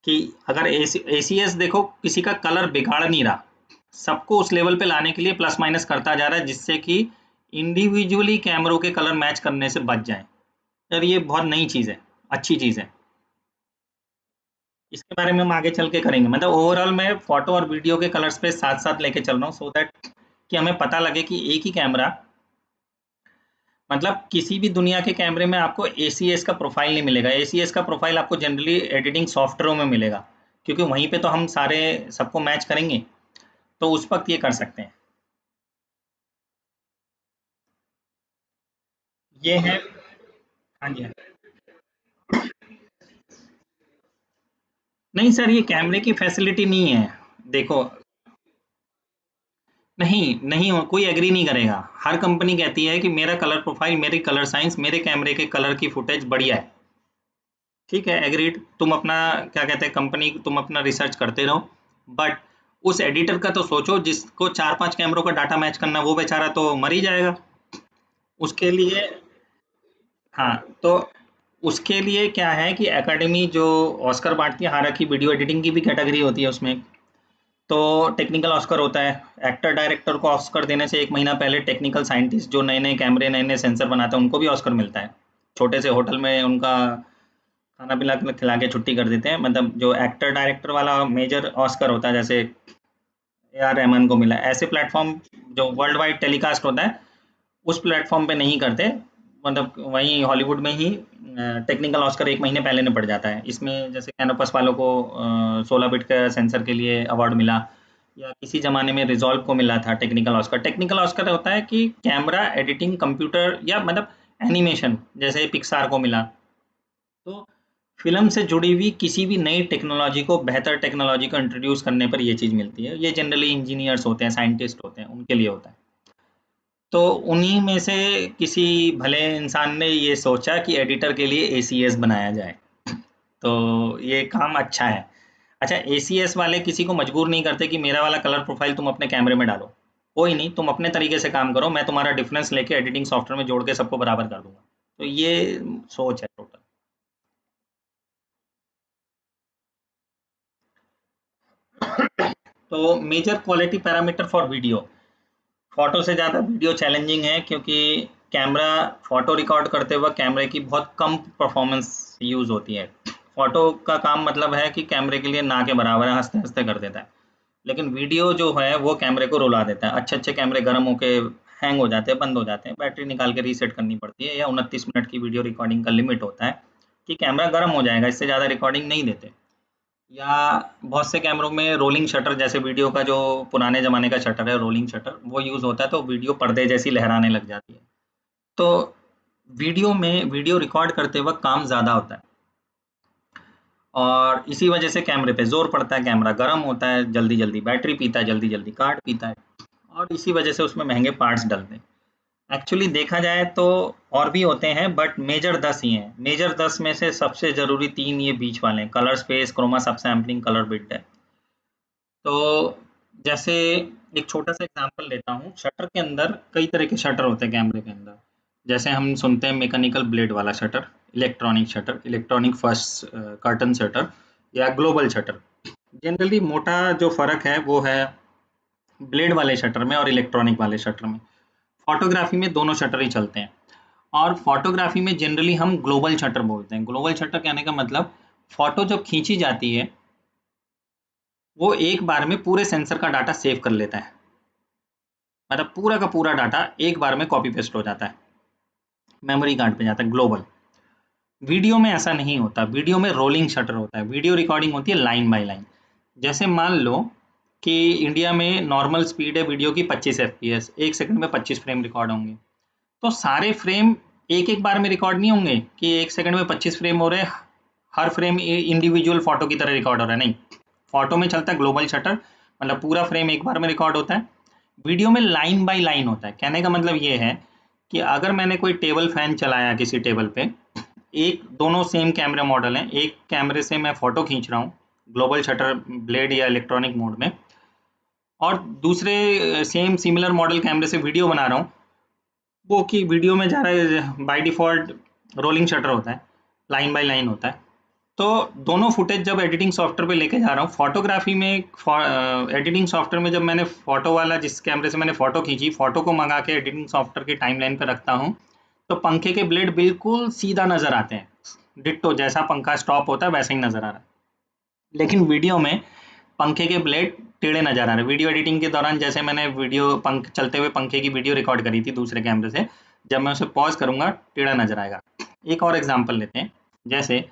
कि अगर ACS देखो किसी का कलर बिगाड़ नहीं रहा, सबको उस लेवल पे लाने के लिए प्लस माइनस करता जा रहा है, जिससे कि इंडिविजुअली कैमरों के कलर मैच करने से बच जाए। यार ये बहुत नई चीज है, अच्छी चीज है। इसके बारे में हम आगे चल के करेंगे। मतलब ओवरऑल मैं फोटो और वीडियो के कलर्स पे साथ साथ लेके चल रहा हूँ, सो दैट कि हमें पता लगे कि एक ही कैमरा, मतलब किसी भी दुनिया के कैमरे में आपको ACS का प्रोफाइल नहीं मिलेगा। ACS का प्रोफाइल आपको जनरली एडिटिंग सॉफ्टवेयरों में मिलेगा, क्योंकि वहीं पे तो हम सारे सबको मैच करेंगे, तो उस वक्त ये कर सकते हैं। ये है। हाँ जी, हाँ। नहीं सर, ये कैमरे की फैसिलिटी नहीं है। देखो, नहीं नहीं कोई एग्री नहीं करेगा। हर कंपनी कहती है कि मेरा कलर प्रोफाइल, मेरी कलर साइंस, मेरे कैमरे के कलर की फुटेज बढ़िया है। ठीक है, एग्रीड, तुम अपना क्या कहते हैं कंपनी, तुम अपना रिसर्च करते रहो, बट उस एडिटर का तो सोचो जिसको 4-5 कैमरों का डाटा मैच करना, वो बेचारा तो मर ही जाएगा उसके लिए। हाँ, तो उसके लिए क्या है कि एकेडमी जो ऑस्कर बांटती है, हालांकि वीडियो एडिटिंग की भी कैटेगरी होती है उसमें, तो टेक्निकल ऑस्कर होता है। एक्टर डायरेक्टर को ऑस्कर देने से एक महीना पहले टेक्निकल साइंटिस्ट जो नए नए कैमरे, नए नए सेंसर बनाते हैं, उनको भी ऑस्कर मिलता है। छोटे से होटल में उनका खाना पिला के खिला के छुट्टी कर देते हैं। मतलब जो एक्टर डायरेक्टर वाला मेजर ऑस्कर होता है, जैसे AR रहमान को मिला, ऐसे प्लेटफॉर्म जो वर्ल्ड वाइड टेलीकास्ट होता है उस प्लेटफॉर्म पे नहीं करते। मतलब वहीं हॉलीवुड में ही टेक्निकल ऑस्कर 1 महीने पहले निपट जाता है। इसमें जैसे कैनोपस वालों को 16 बिट का सेंसर के लिए अवार्ड मिला, या किसी ज़माने में रिज़ॉल्व को मिला था टेक्निकल ऑस्कर। टेक्निकल ऑस्कर होता है कि कैमरा, एडिटिंग, कंप्यूटर या मतलब एनिमेशन, जैसे पिक्सार को मिला। तो फ़िल्म से जुड़ी हुई किसी भी नई टेक्नोलॉजी को, बेहतर टेक्नोलॉजी को इंट्रोड्यूस करने पर ये चीज़ मिलती है। ये जनरली इंजीनियर्स होते हैं, साइंटिस्ट होते हैं, उनके लिए होता है। तो उन्हीं में से किसी भले इंसान ने ये सोचा कि एडिटर के लिए एसीएस बनाया जाए। तो ये काम अच्छा है। अच्छा, एसीएस वाले किसी को मजबूर नहीं करते कि मेरा वाला कलर प्रोफाइल तुम अपने कैमरे में डालो। कोई नहीं, तुम अपने तरीके से काम करो, मैं तुम्हारा डिफरेंस लेके एडिटिंग सॉफ्टवेयर में जोड़ के सबको बराबर कर दूंगा। तो ये सोच है टोटल। तो major quality parameter for video, photo से ज़्यादा वीडियो चैलेंजिंग है, क्योंकि कैमरा, फोटो रिकॉर्ड करते वक्त कैमरे की बहुत कम परफॉर्मेंस यूज़ होती है। फोटो का काम मतलब है कि कैमरे के लिए ना के बराबर है, हंसते हंसते कर देता है। लेकिन वीडियो जो है वो कैमरे को रुला देता है। अच्छे अच्छे कैमरे गर्म होके हैंग हो जाते हैं, बंद हो जाते हैं, बैटरी निकाल के रीसेट करनी पड़ती है, या 29 मिनट की वीडियो रिकॉर्डिंग का लिमिट होता है कि कैमरा गर्म हो जाएगा, इससे ज़्यादा रिकॉर्डिंग नहीं देते। या बहुत से कैमरों में रोलिंग शटर, जैसे वीडियो का जो पुराने ज़माने का शटर है, रोलिंग शटर, वो यूज़ होता है, तो वीडियो पर्दे जैसी लहराने लग जाती है। तो वीडियो में वीडियो रिकॉर्ड करते वक्त काम ज़्यादा होता है, और इसी वजह से कैमरे पे ज़ोर पड़ता है, कैमरा गर्म होता है जल्दी जल्दी, बैटरी पीता है जल्दी जल्दी, कार्ड पीता है, और इसी वजह से उसमें महंगे पार्ट्स डलते हैं। एक्चुअली देखा जाए तो और भी होते हैं, बट मेजर 10 ही हैं। मेजर 10 में से सबसे ज़रूरी 3 ये बीच वाले हैं: कलर स्पेस, क्रोमा सब सैम्पलिंग, कलर बिट है। तो जैसे एक छोटा सा एग्जांपल लेता हूँ, शटर के अंदर कई तरह के शटर होते हैं कैमरे के अंदर। जैसे हम सुनते हैं मैकेनिकल ब्लेड वाला shutter, electronic shutter, electronic first curtain shutter, या ग्लोबल शटर। जनरली मोटा जो फ़र्क है वो है ब्लेड वाले शटर में और इलेक्ट्रॉनिक वाले शटर में। फोटोग्राफी में दोनों शटर ही चलते हैं, और फोटोग्राफी में जनरली हम ग्लोबल शटर बोलते हैं। ग्लोबल शटर कहने का मतलब, फोटो जब खींची जाती है वो एक बार में पूरे सेंसर का डाटा सेव कर लेता है, मतलब पूरा का पूरा डाटा एक बार में कॉपी पेस्ट हो जाता है, मेमोरी कार्ड पे जाता है, ग्लोबल। वीडियो में ऐसा नहीं होता, वीडियो में रोलिंग शटर होता है, वीडियो रिकॉर्डिंग होती है लाइन बाय लाइन। जैसे मान लो कि इंडिया में नॉर्मल स्पीड है वीडियो की 25 एफपीएस, एक सेकंड में 25 फ्रेम रिकॉर्ड होंगे। तो सारे फ्रेम एक एक बार में रिकॉर्ड नहीं होंगे कि एक सेकंड में 25 फ्रेम हो रहे हैं, हर फ्रेम इंडिविजुअल फोटो की तरह रिकॉर्ड हो रहा है, नहीं। फोटो में चलता है ग्लोबल शटर, मतलब पूरा फ्रेम एक बार में रिकॉर्ड होता है। वीडियो में लाइन बाय लाइन होता है। कहने का मतलब ये है कि अगर मैंने कोई टेबल फैन चलाया किसी टेबल पे, एक दोनों सेम कैमरा मॉडल हैं, एक कैमरे से मैं फोटो खींच रहा हूँ ग्लोबल शटर ब्लेड या इलेक्ट्रॉनिक मोड में, और दूसरे सेम सिमिलर मॉडल कैमरे से वीडियो बना रहा हूँ, वो की वीडियो में जा रहा है बाय डिफ़ॉल्ट रोलिंग शटर होता है, लाइन बाय लाइन होता है। तो दोनों फुटेज जब एडिटिंग सॉफ्टवेयर पे लेके जा रहा हूँ, फोटोग्राफी में एडिटिंग सॉफ्टवेयर में जब मैंने फोटो वाला, जिस कैमरे से मैंने फोटो खींची, फोटो को मंगा के एडिटिंग सॉफ्टवेयर की टाइमलाइन पे रखता हूँ, तो पंखे के ब्लेड बिल्कुल सीधा नजर आते हैं, डिट्टो जैसा पंखा स्टॉप होता है वैसे ही नजर आ रहा है। लेकिन वीडियो में पंखे के ब्लेड टेढ़े नजर आ रहे हैं। वीडियो एडिटिंग के दौरान जैसे मैंने वीडियो पंख चलते हुए पंखे की वीडियो रिकॉर्ड करी थी दूसरे कैमरे से, जब मैं उसे पॉज करूंगा टेढ़ा नजर आएगा। एक और एग्जांपल लेते हैं, जैसे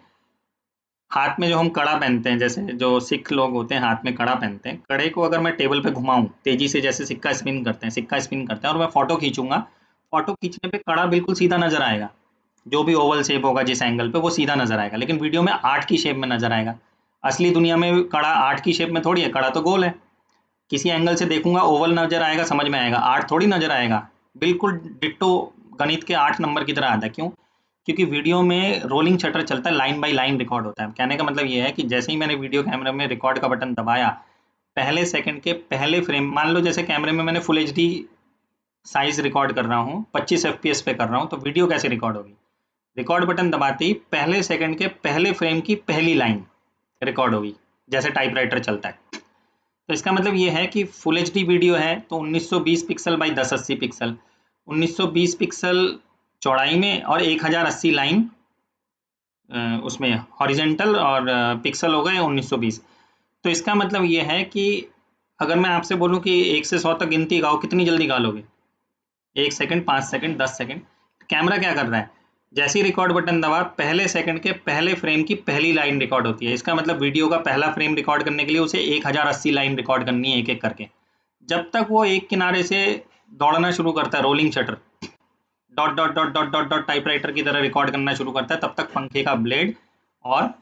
हाथ में जो हम कड़ा पहनते हैं, जैसे जो सिख लोग होते हैं हाथ में कड़ा पहनते हैं, कड़े को अगर मैं टेबल पे घुमाऊं तेजी से, जैसे सिक्का स्पिन करते हैं, सिक्का स्पिन करते हैं, और मैं फोटो खींचूंगा, फोटो खींचने पे कड़ा बिल्कुल सीधा नजर आएगा, जो भी ओवल शेप होगा जिस एंगल पे वो सीधा नजर आएगा। लेकिन वीडियो में आर्ट की शेप में नजर आएगा। असली दुनिया में कड़ा आर्ट की शेप में थोड़ी है, कड़ा तो गोल है। किसी एंगल से देखूंगा ओवल नजर आएगा, समझ में आएगा, आर्ट थोड़ी नजर आएगा। बिल्कुल डिट्टो गणित के 8 नंबर की तरह आता है। क्यों? क्योंकि वीडियो में रोलिंग शटर चलता है, लाइन बाय लाइन रिकॉर्ड होता है। कहने का मतलब ये है कि जैसे ही मैंने वीडियो कैमरा में रिकॉर्ड का बटन दबाया, पहले सेकंड के पहले फ्रेम, मान लो जैसे कैमरे में मैंने फुल एचडी साइज रिकॉर्ड कर रहा हूँ, 25 एफपीएस पे कर रहा हूँ, तो वीडियो कैसे रिकॉर्ड होगी? रिकॉर्ड बटन दबाते ही पहले सेकंड के पहले फ्रेम की पहली लाइन रिकॉर्ड होगी, जैसे टाइपराइटर चलता है। तो इसका मतलब ये है कि फुल एच डी वीडियो है तो 1920 पिक्सल बाई 1080 पिक्सल, 1920 पिक्सल चौड़ाई में, और 1080 लाइन उसमें हॉरिजेंटल, और पिक्सल हो गए 1920। तो इसका मतलब ये है कि अगर मैं आपसे बोलूं कि 1 से 100 तक गिनती गाओ, कितनी जल्दी गा लोगे? 1 सेकंड, 5 सेकंड, 10 सेकंड। कैमरा क्या कर रहा है, जैसे ही रिकॉर्ड बटन दबा पहले सेकंड के पहले फ्रेम की पहली लाइन रिकॉर्ड होती है। इसका मतलब वीडियो का पहला फ्रेम रिकॉर्ड करने के लिए उसे 1080 लाइन रिकॉर्ड करनी है एक एक करके। जब तक वो एक किनारे से दौड़ना शुरू करता है, rolling shutter dot dot dot dot dot dot typewriter की तरह रिकॉर्ड करना शुरू करता है, तब तक पंखे का ब्लेड और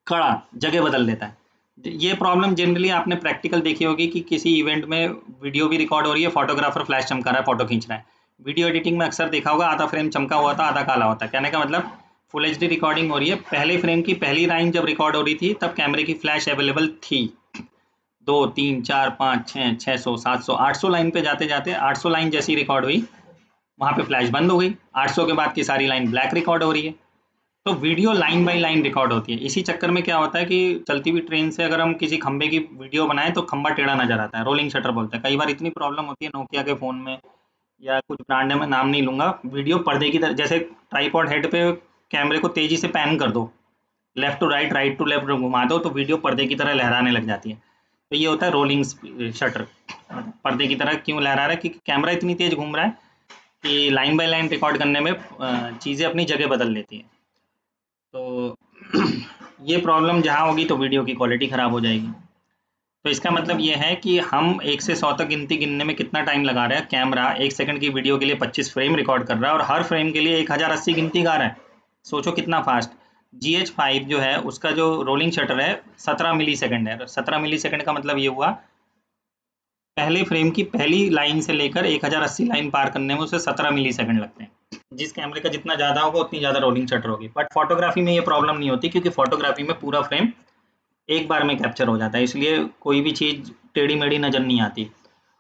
कड़ा जगह बदल देता है। ये प्रॉब्लम जनरली आपने प्रैक्टिकल देखी होगी कि किसी इवेंट में वीडियो भी रिकॉर्ड हो रही है, फोटोग्राफर फ्लैश चमका रहा है, फोटो खींच रहा है। वीडियो एडिटिंग में अक्सर देखा होगा आधा फ्रेम चमका हुआ था, आधा काला होता है। कहने का मतलब फुल एचडी रिकॉर्डिंग हो रही है, पहले फ्रेम की पहली लाइन जब रिकॉर्ड हो रही थी तब कैमरे की फ्लैश अवेलेबल थी। 2 3 4 5 6 600 700 800 लाइन पे जाते जाते 800 लाइन जैसी रिकॉर्ड हुई वहां पे फ्लैश बंद हो गई। 800 के बाद की सारी लाइन ब्लैक रिकॉर्ड हो रही है। तो video line by line record होती है। इसी चक्कर में क्या होता है कि चलती हुई ट्रेन से अगर हम किसी खंबे की वीडियो बनाएं तो खंबा टेढ़ा नजर आता है, रोलिंग शटर बोलते हैं। कई बार इतनी प्रॉब्लम होती है नोकिया के फोन में या कुछ ब्रांड में, नाम नहीं लूंगा, वीडियो पर्दे की तरह, जैसे ट्राइपॉड हेड पे कैमरे को तेजी से पैन कर दो, left to right to left घुमा दो तो वीडियो पर्दे की तरह लहराने लग जाती है। तो ये होता है रोलिंग शटर। पर्दे की तरह क्यों लहरा रहा है, क्योंकि कैमरा इतनी तेज घूम रहा है कि लाइन बाय लाइन रिकॉर्ड करने में चीज़ें अपनी जगह बदल लेती हैं। तो ये प्रॉब्लम जहाँ होगी तो वीडियो की क्वालिटी ख़राब हो जाएगी। तो इसका मतलब ये है कि हम 1 से 100 तक गिनती गिनने में कितना टाइम लगा रहे हैं। कैमरा 1 सेकंड की वीडियो के लिए 25 फ्रेम रिकॉर्ड कर रहा है और हर फ्रेम के लिए 1080 गिनती गा रहा है। सोचो कितना फास्ट। GH5 जो है उसका जो रोलिंग शटर है 17 मिली सेकंड है। 17 मिली सेकंड का मतलब ये हुआ पहले फ्रेम की पहली लाइन से लेकर 1080 लाइन पार करने में उसे 17 मिली सेकंड लगते हैं। जिस कैमरे का जितना ज़्यादा होगा उतनी ज़्यादा रोलिंग शटर होगी। बट फोटोग्राफी में ये प्रॉब्लम नहीं होती, क्योंकि फोटोग्राफी में पूरा फ्रेम एक बार में कैप्चर हो जाता है, इसलिए कोई भी चीज़ टेढ़ी मेढ़ी नज़र नहीं आती।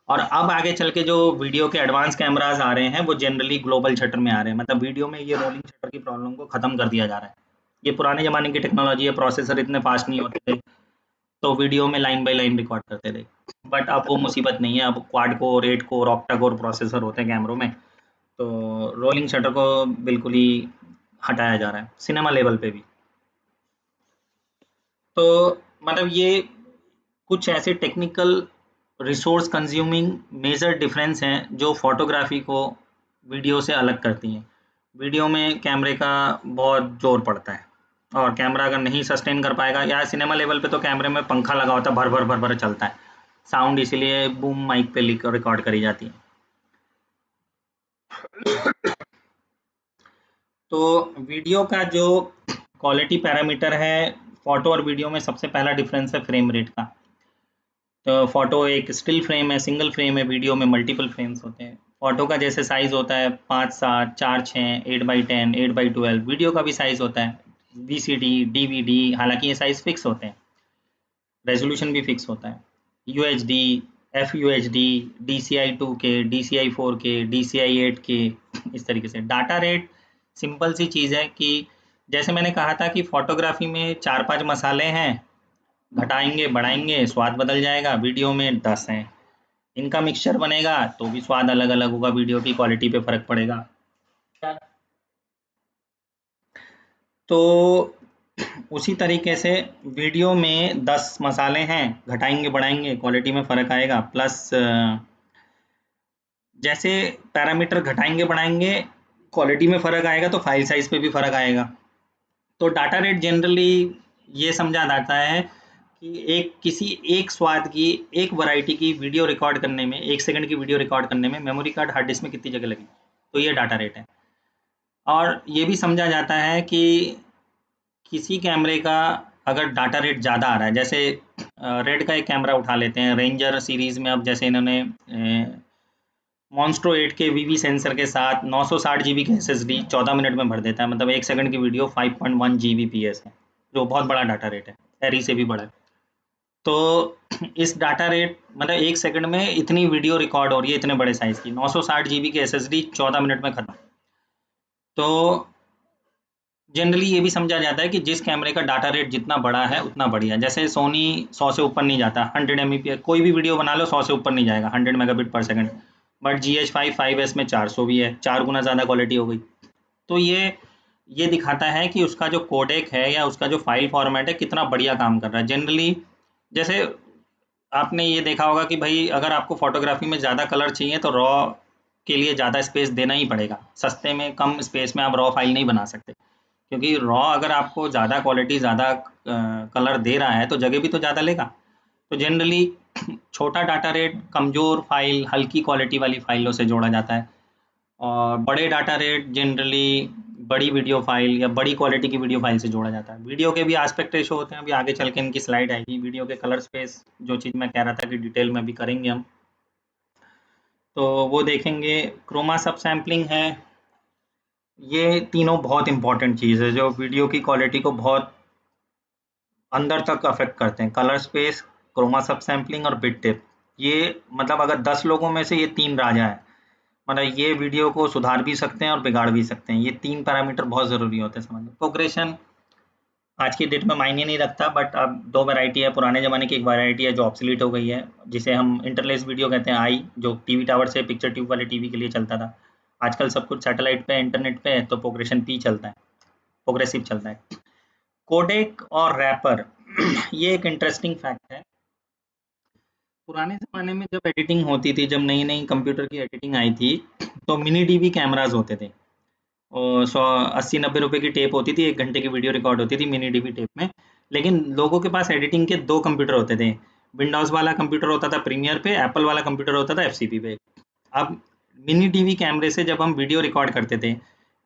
और अब आगे चल के जो वीडियो के एडवांस कैमराज आ रहे हैं वो जनरली ग्लोबल शटर में आ रहे हैं, मतलब वीडियो में ये रोलिंग शटर की प्रॉब्लम को ख़त्म कर दिया जा रहा है। ये पुराने ज़माने की टेक्नोलॉजी है, प्रोसेसर इतने फास्ट नहीं होते थे तो वीडियो में लाइन बाय लाइन रिकॉर्ड करते थे। बट अब वो मुसीबत नहीं है, अब quad core 8 core octa core processor होते हैं कैमरों में, तो रोलिंग शटर को बिल्कुल ही हटाया जा रहा है सिनेमा लेवल पे भी। तो मतलब ये कुछ ऐसे technical resource consuming major difference हैं जो फोटोग्राफी को वीडियो से अलग करती हैं। वीडियो में कैमरे का बहुत जोर पड़ता है और कैमरा अगर नहीं सस्टेन कर पाएगा, या सिनेमा लेवल पे तो कैमरे में पंखा लगा होता है, भर भर भर भर चलता है साउंड, इसीलिए बूम माइक पे रिकॉर्ड करी जाती है। तो वीडियो का जो क्वालिटी पैरामीटर है फोटो और वीडियो में, सबसे पहला डिफरेंस है फ्रेम रेट का। तो फोटो एक स्टिल फ्रेम है, सिंगल फ्रेम है, वीडियो में मल्टीपल फ्रेम्स होते हैं। फोटो का जैसे साइज होता है 5/7 4/6 8/10 8/12, वीडियो का भी साइज होता है VCD DVD, हालांकि ये साइज फिक्स होते हैं, रेजोल्यूशन भी फिक्स होता है। UHD FUHD DCI 2K DCI 4K DCI 8K, इस तरीके से। डाटा रेट सिंपल सी चीज़ है कि जैसे मैंने कहा था कि फोटोग्राफी में 4-5 मसाले हैं, घटाएंगे बढ़ाएंगे स्वाद बदल जाएगा। वीडियो में 10 हैं, इनका मिक्सचर बनेगा तो भी स्वाद अलग अलग होगा, वीडियो की क्वालिटी पे फर्क पड़ेगा। तो उसी तरीके से वीडियो में 10 मसाले हैं, घटाएंगे बढ़ाएंगे क्वालिटी में फ़र्क आएगा। प्लस जैसे पैरामीटर घटाएंगे बढ़ाएंगे क्वालिटी में फ़र्क आएगा तो फाइल साइज पे भी फ़र्क आएगा। तो डाटा रेट जनरली ये समझा जाता है कि किसी एक स्वाद की, एक वैरायटी की वीडियो रिकॉर्ड करने में, 1 सेकंड की वीडियो रिकॉर्ड करने में मेमोरी कार्ड हार्ड डिस्क में कितनी जगह लगी, तो ये डाटा रेट है। और ये भी समझा जाता है कि किसी कैमरे का अगर डाटा रेट ज़्यादा आ रहा है, जैसे रेड का एक कैमरा उठा लेते हैं, रेंजर सीरीज़ में अब जैसे इन्होंने मॉन्स्ट्रो 8 के VV सेंसर के साथ 960 GB की SSD 14 मिनट में भर देता है, मतलब 1 सेकंड की वीडियो 5.1 Gbps है, जो बहुत बड़ा डाटा रेट है, एरी से भी बड़ा है। तो इस डाटा रेट मतलब 1 सेकंड में इतनी वीडियो रिकॉर्ड हो रही है इतने बड़े साइज़ की, 960 GB की SSD 14 मिनट में ख़त्म। तो जनरली ये भी समझा जाता है कि जिस कैमरे का डाटा रेट जितना बड़ा है उतना बढ़िया। जैसे सोनी 100 से ऊपर नहीं जाता, 100 Mbps कोई भी वीडियो बना लो 100 से ऊपर नहीं जाएगा, 100 मेगाबिट पर सेकंड। बट GH5 5S में 400 भी है, 4 गुना ज़्यादा क्वालिटी हो गई। तो ये दिखाता है कि उसका जो कोडेक है या उसका जो फाइल फॉर्मेट है कितना बढ़िया काम कर रहा है। जनरली जैसे आपने ये देखा होगा कि भाई अगर आपको फोटोग्राफी में ज़्यादा कलर चाहिए तो रॉ के लिए ज़्यादा स्पेस देना ही पड़ेगा। सस्ते में कम स्पेस में आप रॉ फाइल नहीं बना सकते, क्योंकि रॉ अगर आपको ज़्यादा क्वालिटी ज़्यादा कलर दे रहा है तो जगह भी तो ज़्यादा लेगा। तो जनरली छोटा डाटा रेट कमज़ोर फाइल, हल्की क्वालिटी वाली फाइलों से जोड़ा जाता है, और बड़े डाटा रेट जनरली बड़ी वीडियो फाइल या बड़ी क्वालिटी की वीडियो फाइल से जोड़ा जाता है। वीडियो के भी एस्पेक्ट रेशो होते हैं, अभी आगे चल के इनकी स्लाइड आएगी। वीडियो के कलर स्पेस, जो चीज़ मैं कह रहा था कि डिटेल में भी करेंगे हम, तो वो देखेंगे। क्रोमा सब सैम्पलिंग है। ये तीनों बहुत इंपॉर्टेंट चीज़ है जो वीडियो की क्वालिटी को बहुत अंदर तक अफेक्ट करते हैं। कलर स्पेस, क्रोमा सब सैम्पलिंग और बिट डेप्थ। ये मतलब अगर 10 लोगों में से ये 3 राजा है, मतलब ये वीडियो को सुधार भी सकते हैं और बिगाड़ भी सकते हैं। ये 3 पैरामीटर बहुत ज़रूरी होते हैं समझना। प्रोग्रेशन आज की डेट में मायने नहीं रखता, बट अब 2 वैरायटी है। पुराने ज़माने की एक वैरायटी है जो ऑब्सोलीट हो गई है, जिसे हम इंटरलेस वीडियो कहते हैं, आई, जो टीवी टावर से पिक्चर ट्यूब वाले टीवी के लिए चलता था। आजकल सब कुछ सैटेलाइट पे, इंटरनेट पे है, तो प्रोग्रेशन पी चलता है, प्रोग्रेसिव चलता है। कोडेक और रैपर ये एक इंटरेस्टिंग फैक्ट है। पुराने ज़माने में जब एडिटिंग होती थी, जब नई नई कंप्यूटर की एडिटिंग आई थी, तो मिनी डीवी कैमराज होते थे, और 180-90 रुपए की टेप होती थी, 1 घंटे की वीडियो रिकॉर्ड होती थी मिनी डीवी टेप में। लेकिन लोगों के पास एडिटिंग के 2 कंप्यूटर होते थे। विंडोज़ वाला कंप्यूटर होता था प्रीमियर पे, एप्पल वाला कंप्यूटर होता था एफसीपी पे। अब मिनी डीवी कैमरे से जब हम वीडियो रिकॉर्ड करते थे,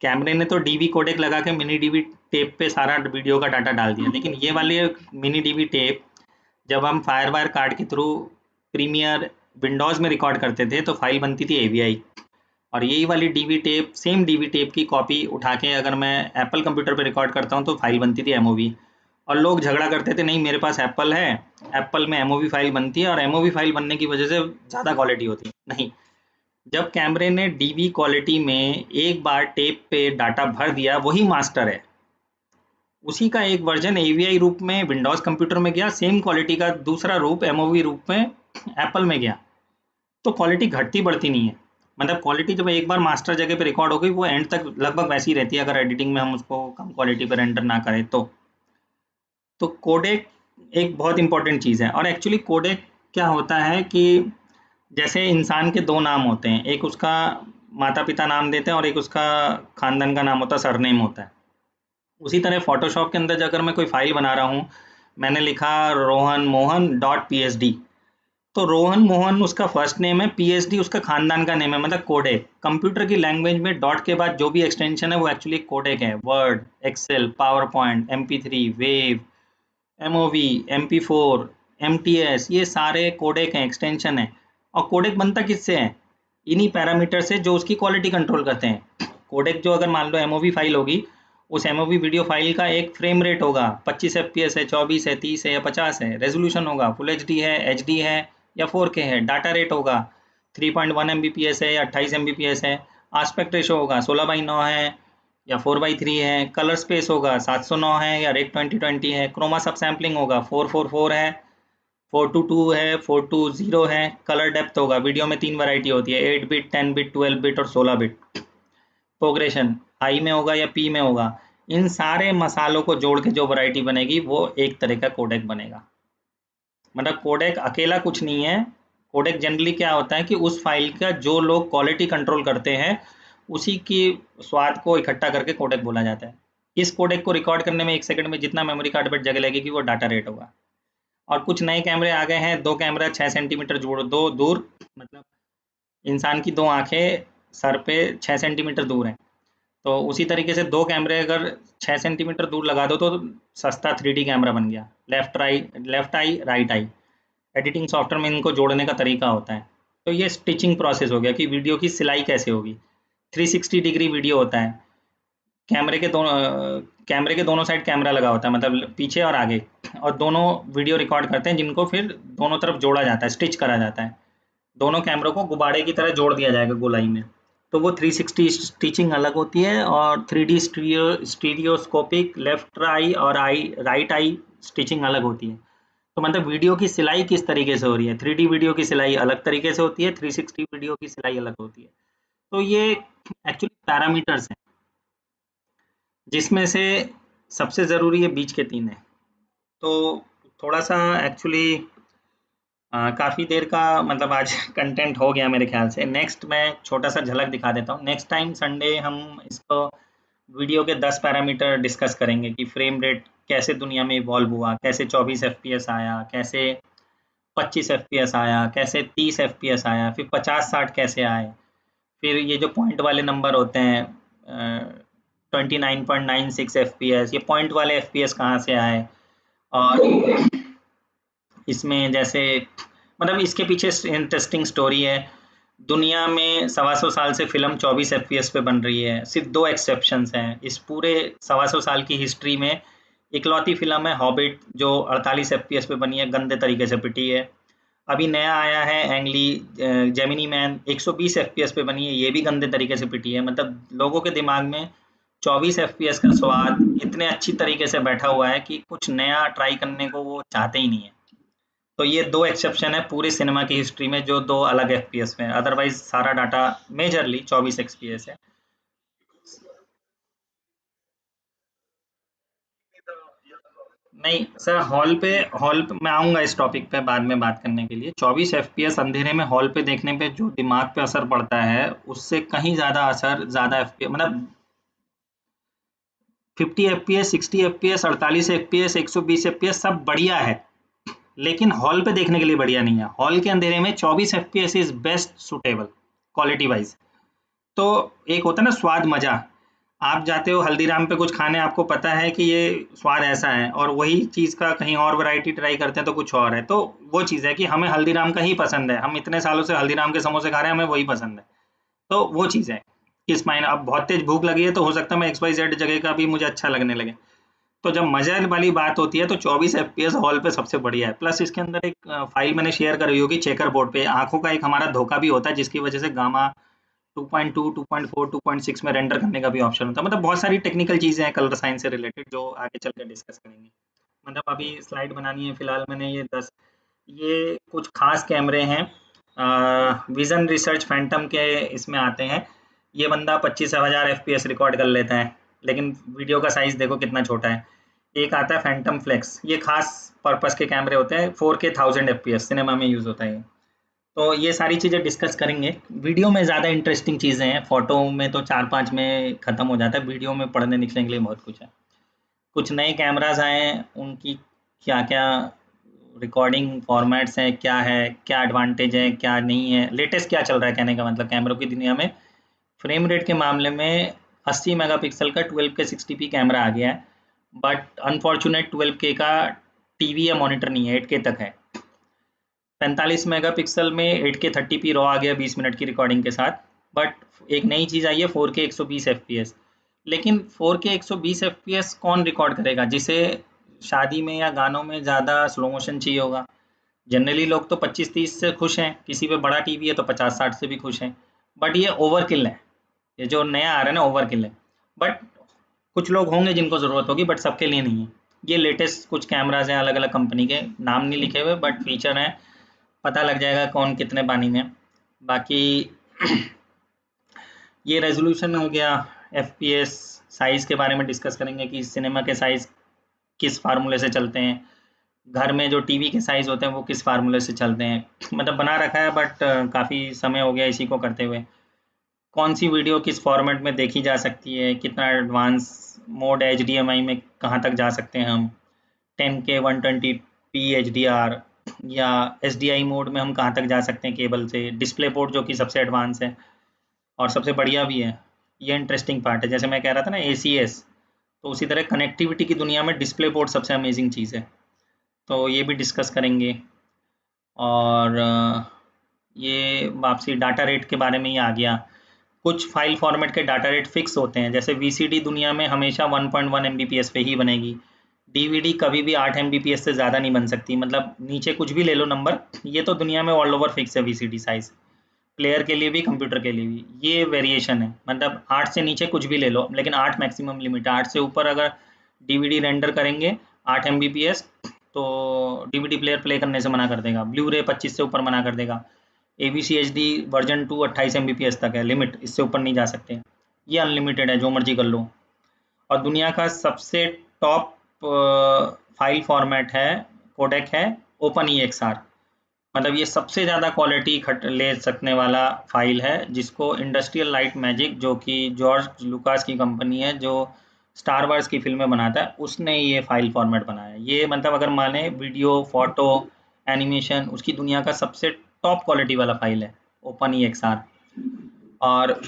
कैमरे ने तो डीवी कोडेक लगा के मिनी डीवी टेप पे सारा वीडियो का डाटा डाल दिया, लेकिन ये वाली मिनी डीवी टेप जब हम फायरवायर कार्ड के थ्रू प्रीमियर विंडोज़ में रिकॉर्ड करते थे, तो फाइल बनती थी एवीआई। और यही वाली DV tape, same DV tape की कॉपी उठा के अगर मैं एप्पल कंप्यूटर पे रिकॉर्ड करता हूँ, तो फाइल बनती थी एमओवी। और लोग झगड़ा करते थे, नहीं मेरे पास एप्पल है, एप्पल में एमओवी फाइल बनती है, और एमओवी फाइल बनने की वजह से ज़्यादा क्वालिटी होती है। नहीं, जब कैमरे ने डीवी क्वालिटी में एक बार टेप पे डाटा भर दिया, वही मास्टर है। उसी का एक वर्जन एवीआई रूप में विंडोज कंप्यूटर में गया, सेम क्वालिटी का दूसरा रूप एमओवी रूप में एप्पल में गया, तो क्वालिटी घटती बढ़ती नहीं है। मतलब क्वालिटी जब एक बार मास्टर जगह पे रिकॉर्ड हो गई, वो एंड तक लगभग वैसी ही रहती है, अगर एडिटिंग में हम उसको कम क्वालिटी पर रेंडर ना करें तो कोडेक एक बहुत इंपॉर्टेंट चीज़ है। और एक्चुअली कोडेक क्या होता है कि जैसे इंसान के 2 नाम होते हैं, एक उसका माता पिता नाम देते हैं और एक उसका खानदान का नाम होता है, सरनेम होता है। उसी तरह फोटोशॉप के अंदर अगर मैं कोई फाइल बना रहा हूँ, मैंने लिखा रोहन मोहन डॉट पीएचडी, तो रोहन मोहन उसका फर्स्ट नेम है, पीएचडी उसका खानदान का नेम है, मतलब कोडेक। कंप्यूटर की लैंग्वेज में डॉट के बाद जो भी एक्सटेंशन है वो एक्चुअली कोडेक है। Word, Excel, PowerPoint, MP3, वेव, एमओवी, MP4, MTS, ये सारे कोडेक हैं, एक्सटेंशन है। और कोडेक बनता किससे है? इन्हीं पैरामीटर से जो उसकी क्वालिटी कंट्रोल करते हैं। कोडेक जो अगर मान लो एमओवी फाइल होगी, उस एमओवी वीडियो फाइल का एक फ्रेम रेट होगा, 25 FPS है, 24 है, 30 है या 50 है। रेजोल्यूशन होगा, फुल एचडी है, एचडी है या 4K है। डाटा रेट होगा 3.1 Mbps है या 28 Mbps है। आस्पेक्ट रेशो होगा 16:9 है या 4:3 है। कलर स्पेस होगा 709 है या रेक 2020 है। क्रोमा सब सैम्पलिंग होगा 444 है, 422 है, 420 है। कलर डेप्थ होगा, वीडियो में 3 वैरायटी होती है, 8 बिट, 10 बिट, 12 बिट और 16 बिट। प्रोग्रेशन आई में होगा या पी में होगा। इन सारे मसालों को जोड़ के जो वैरायटी बनेगी वो एक तरह का कोडेक बनेगा। मतलब कोडेक अकेला कुछ नहीं है। कोडेक जनरली क्या होता है कि उस फाइल का जो लोग क्वालिटी कंट्रोल करते हैं, उसी की स्वाद को इकट्ठा करके कोडेक बोला जाता है। इस कोडेक को रिकॉर्ड करने में 1 सेकंड में जितना मेमोरी कार्ड पर जगह लगेगी, वो डाटा रेट होगा। और कुछ नए कैमरे आ गए हैं, 2 कैमरा 6 सेंटीमीटर जोड़ दो दूर, मतलब इंसान की 2 आंखें सर पे 6 सेंटीमीटर दूर हैं, तो उसी तरीके से 2 कैमरे अगर 6 सेंटीमीटर दूर लगा दो तो सस्ता 3D कैमरा बन गया। Left I right I, editing software में इनको जोड़ने का तरीका होता है। तो ये स्टिचिंग प्रोसेस हो गया कि वीडियो की सिलाई कैसे होगी। 360 डिग्री वीडियो होता है। कैमरे के दोनों साइड कैमरा लगा होता है, मतलब पीछे और आगे, और दोनों वीडियो रिकॉर्ड करते हैं, जिनको फिर दोनों तरफ जोड़ा जाता है, स्टिच करा जाता है। दोनों कैमरों को गुब्बारे की तरह जोड़ दिया जाएगा गोलाई में। तो वो 360 स्टिचिंग अलग होती है, और 3D स्टीरियोस्कोपिक लेफ्ट आई और राइट आई स्टिचिंग अलग होती है। तो मतलब वीडियो की सिलाई किस तरीके से हो रही है, 3D वीडियो की सिलाई अलग तरीके से होती है, 360 वीडियो की सिलाई अलग होती है। तो ये एक्चुअली पैरामीटर्स हैं, जिसमें से सबसे ज़रूरी है बीच के 3 है। तो थोड़ा सा एक्चुअली काफ़ी देर का मतलब आज कंटेंट हो गया मेरे ख्याल से। नेक्स्ट मैं छोटा सा झलक दिखा देता हूँ। नेक्स्ट टाइम संडे हम इसको वीडियो के 10 पैरामीटर डिस्कस करेंगे कि फ्रेम रेट कैसे दुनिया में इवॉल्व हुआ, कैसे 24 एफपीएस आया, कैसे 25 एफपीएस आया, कैसे 30 एफपीएस आया, फिर 50-60 कैसे आए, फिर ये जो पॉइंट वाले नंबर होते हैं 29.96 एफपीएस, ये पॉइंट वाले एफपीएस कहाँ से आए, और इसमें जैसे मतलब इसके पीछे इंटरेस्टिंग स्टोरी है। दुनिया में 125 साल से फिल्म 24 एफपीएस पे बन रही है। सिर्फ 2 एक्सेप्शंस हैं इस पूरे 125 साल की हिस्ट्री में। इकलौती फिल्म है हॉबिट जो 48 एफपीएस पे बनी है, गंदे तरीके से पिटी है। अभी नया आया है एंगली जेमिनी मैन, 120 एफपीएस पे बनी है, ये भी गंदे तरीके से पिटी है। मतलब लोगों के दिमाग में 24 एफपीएस का स्वाद इतने अच्छी तरीके से बैठा हुआ है कि कुछ नया ट्राई करने को वो चाहते ही नहीं है। तो ये 2 एक्सेप्शन है पूरी सिनेमा की हिस्ट्री में जो 2 अलग एफपीएस में है, अदरवाइज सारा डाटा मेजरली 24 एफपीएस है। नहीं सर, हॉल पे मैं आऊंगा इस टॉपिक पे बाद में बात करने के लिए। 24 एफपीएस अंधेरे में हॉल पे देखने पे जो दिमाग पे असर पड़ता है उससे कहीं ज्यादा असर, ज्यादा एफपीएस मतलब 50 एफपीएस, 60 एफपीएस, 48 एफपीएस, 120 एफपीएस सब बढ़िया है, लेकिन हॉल पे देखने के लिए बढ़िया नहीं है। हॉल के अंधेरे में 24 FPS is best suitable quality wise. तो एक होता है ना स्वाद मजा, आप जाते हो हल्दीराम पे कुछ खाने, आपको पता है कि ये स्वाद ऐसा है, और वही चीज का कहीं और वैरायटी ट्राई करते हैं तो कुछ और है। तो वो चीज है कि हमें हल्दीराम का ही पसंद है, हम इतने सालों से हल्दीराम के समोसे खा रहे हैं, हमें वही पसंद है। तो वो चीज है किस मायने, अब बहुत तेज भूख लगी है तो हो सकता है मैं एक्स वाई जेड जगह का भी मुझे अच्छा लगने लगे। तो जब मजा वाली बात होती है तो 24 एफपीएस हॉल पे सबसे बढ़िया है। प्लस इसके अंदर एक फाइल मैंने शेयर करी होगी चेकर बोर्ड पे, आंखों का एक हमारा धोखा भी होता है जिसकी वजह से गामा 2.2, 2.4, 2.6 में रेंडर करने का भी ऑप्शन होता है। मतलब बहुत सारी टेक्निकल चीजें हैं कलर साइंस से रिलेटेड जो आगे चल कर डिस्कस करेंगे। मतलब अभी स्लाइड बनानी है फिलहाल मैंने ये 10, ये कुछ खास कैमरे हैं विजन रिसर्च फैंटम के, इसमें आते हैं। ये बंदा 25,000 एफपीएस रिकॉर्ड कर लेता है, लेकिन वीडियो का साइज देखो कितना छोटा है। एक आता है फैंटम फ्लेक्स, ये खास पर्पस के कैमरे होते हैं, 4K 1000 एफपीएस सिनेमा में यूज होता है ये। तो ये सारी चीज़ें डिस्कस करेंगे। वीडियो में ज़्यादा इंटरेस्टिंग चीज़ें हैं, फोटो में तो 4-5 में ख़त्म हो जाता है, वीडियो में पढ़ने लिखने के लिए बहुत कुछ है। कुछ नए कैमराज आए हैं, उनकी क्या क्या रिकॉर्डिंग फॉर्मेट्स हैं, क्या है, क्या एडवांटेज है, क्या नहीं है, लेटेस्ट क्या चल रहा है, कहने का मतलब कैमरों की दुनिया में। फ्रेम रेट के मामले में 80 मेगापिक्सल का 12K 60p कैमरा आ गया है, बट अनफॉर्चुनेट 12K का टीवी या मॉनिटर नहीं है, 8K तक है। 45 मेगापिक्सल में 8K 30p रॉ आ गया 20 मिनट की रिकॉर्डिंग के साथ। बट एक नई चीज़ आई है 4K 120 एफपीएस। लेकिन 4K 120 एफपीएस कौन रिकॉर्ड करेगा जिसे शादी में या गानों में ज़्यादा स्लो मोशन चाहिए होगा। जनरली लोग तो 25-30 से खुश हैं, किसी पे बड़ा टीवी है तो 50-60 से भी खुश हैं। बट ये ओवरकिल है, ये जो नया आ रहा है ना ओवरकिल है। बट कुछ लोग होंगे जिनको ज़रूरत होगी, बट सबके लिए नहीं है। ये लेटेस्ट कुछ कैमराज हैं अलग अलग कंपनी के, नाम नहीं लिखे हुए बट फीचर हैं, पता लग जाएगा कौन कितने पानी में है। बाकी ये रेजोल्यूशन हो गया। एफपीएस साइज़ के बारे में डिस्कस करेंगे कि सिनेमा के साइज़ किस फार्मूले से चलते हैं, घर में जो टीवी के साइज़ होते हैं वो किस फार्मूले से चलते हैं। मतलब बना रखा है बट काफ़ी समय हो गया इसी को करते हुए। कौन सी वीडियो किस फॉर्मेट में देखी जा सकती है, कितना एडवांस मोड एचडीएमआई में कहाँ तक जा सकते हैं हम, 10K 120p एचडीआर या एसडीआई मोड में हम कहाँ तक जा सकते हैं केबल से, डिस्प्ले पोर्ट जो कि सबसे एडवांस है और सबसे बढ़िया भी है। ये इंटरेस्टिंग पार्ट है, जैसे मैं कह रहा था ना एसीएस, तो उसी तरह कनेक्टिविटी की दुनिया में डिस्प्ले पोर्ट सबसे अमेजिंग चीज़ है। तो ये भी डिस्कस करेंगे। और ये वापसी डाटा रेट के बारे में ही आ गया। कुछ फाइल फॉर्मेट के डाटा रेट फिक्स होते हैं, जैसे वीसीडी दुनिया में हमेशा 1.1 एमबीपीएस पे ही बनेगी। डीवीडी कभी भी 8 एमबीपीएस से ज़्यादा नहीं बन सकती, मतलब नीचे कुछ भी ले लो नंबर, ये तो दुनिया में ऑल ओवर फिक्स है वीसीडी साइज, प्लेयर के लिए भी कंप्यूटर के लिए भी। ये वेरिएशन है, मतलब 8 से नीचे कुछ भी ले लो, लेकिन 8 मैक्सिमम लिमिट है। 8 से ऊपर अगर डीवीडी रेंडर करेंगे 8 एमबीपीएस तो डीवीडी प्लेयर प्ले करने से मना कर देगा, ब्लू रे 25 से ऊपर मना कर देगा। एबीसी एचडी वर्जन 2 28 एमबीपीएस तक है लिमिट, इससे ऊपर नहीं जा सकते। ये अनलिमिटेड है, जो मर्जी कर लो। और दुनिया का सबसे टॉप फाइल फॉर्मेट है, कोडेक है ओपन ई एक्स आर। मतलब ये सबसे ज़्यादा क्वालिटी ले सकने वाला फाइल है, जिसको इंडस्ट्रियल लाइट मैजिक, जो कि जॉर्ज लुकास की कंपनी है, जो स्टार वार्स की फिल्में बनाता है, उसने ये फाइल फॉर्मेट बनाया है। ये मतलब अगर माने वीडियो, फोटो, एनिमेशन, उसकी दुनिया का सबसे टॉप क्वालिटी वाला फाइल है, ओपन ई एक्स आर। और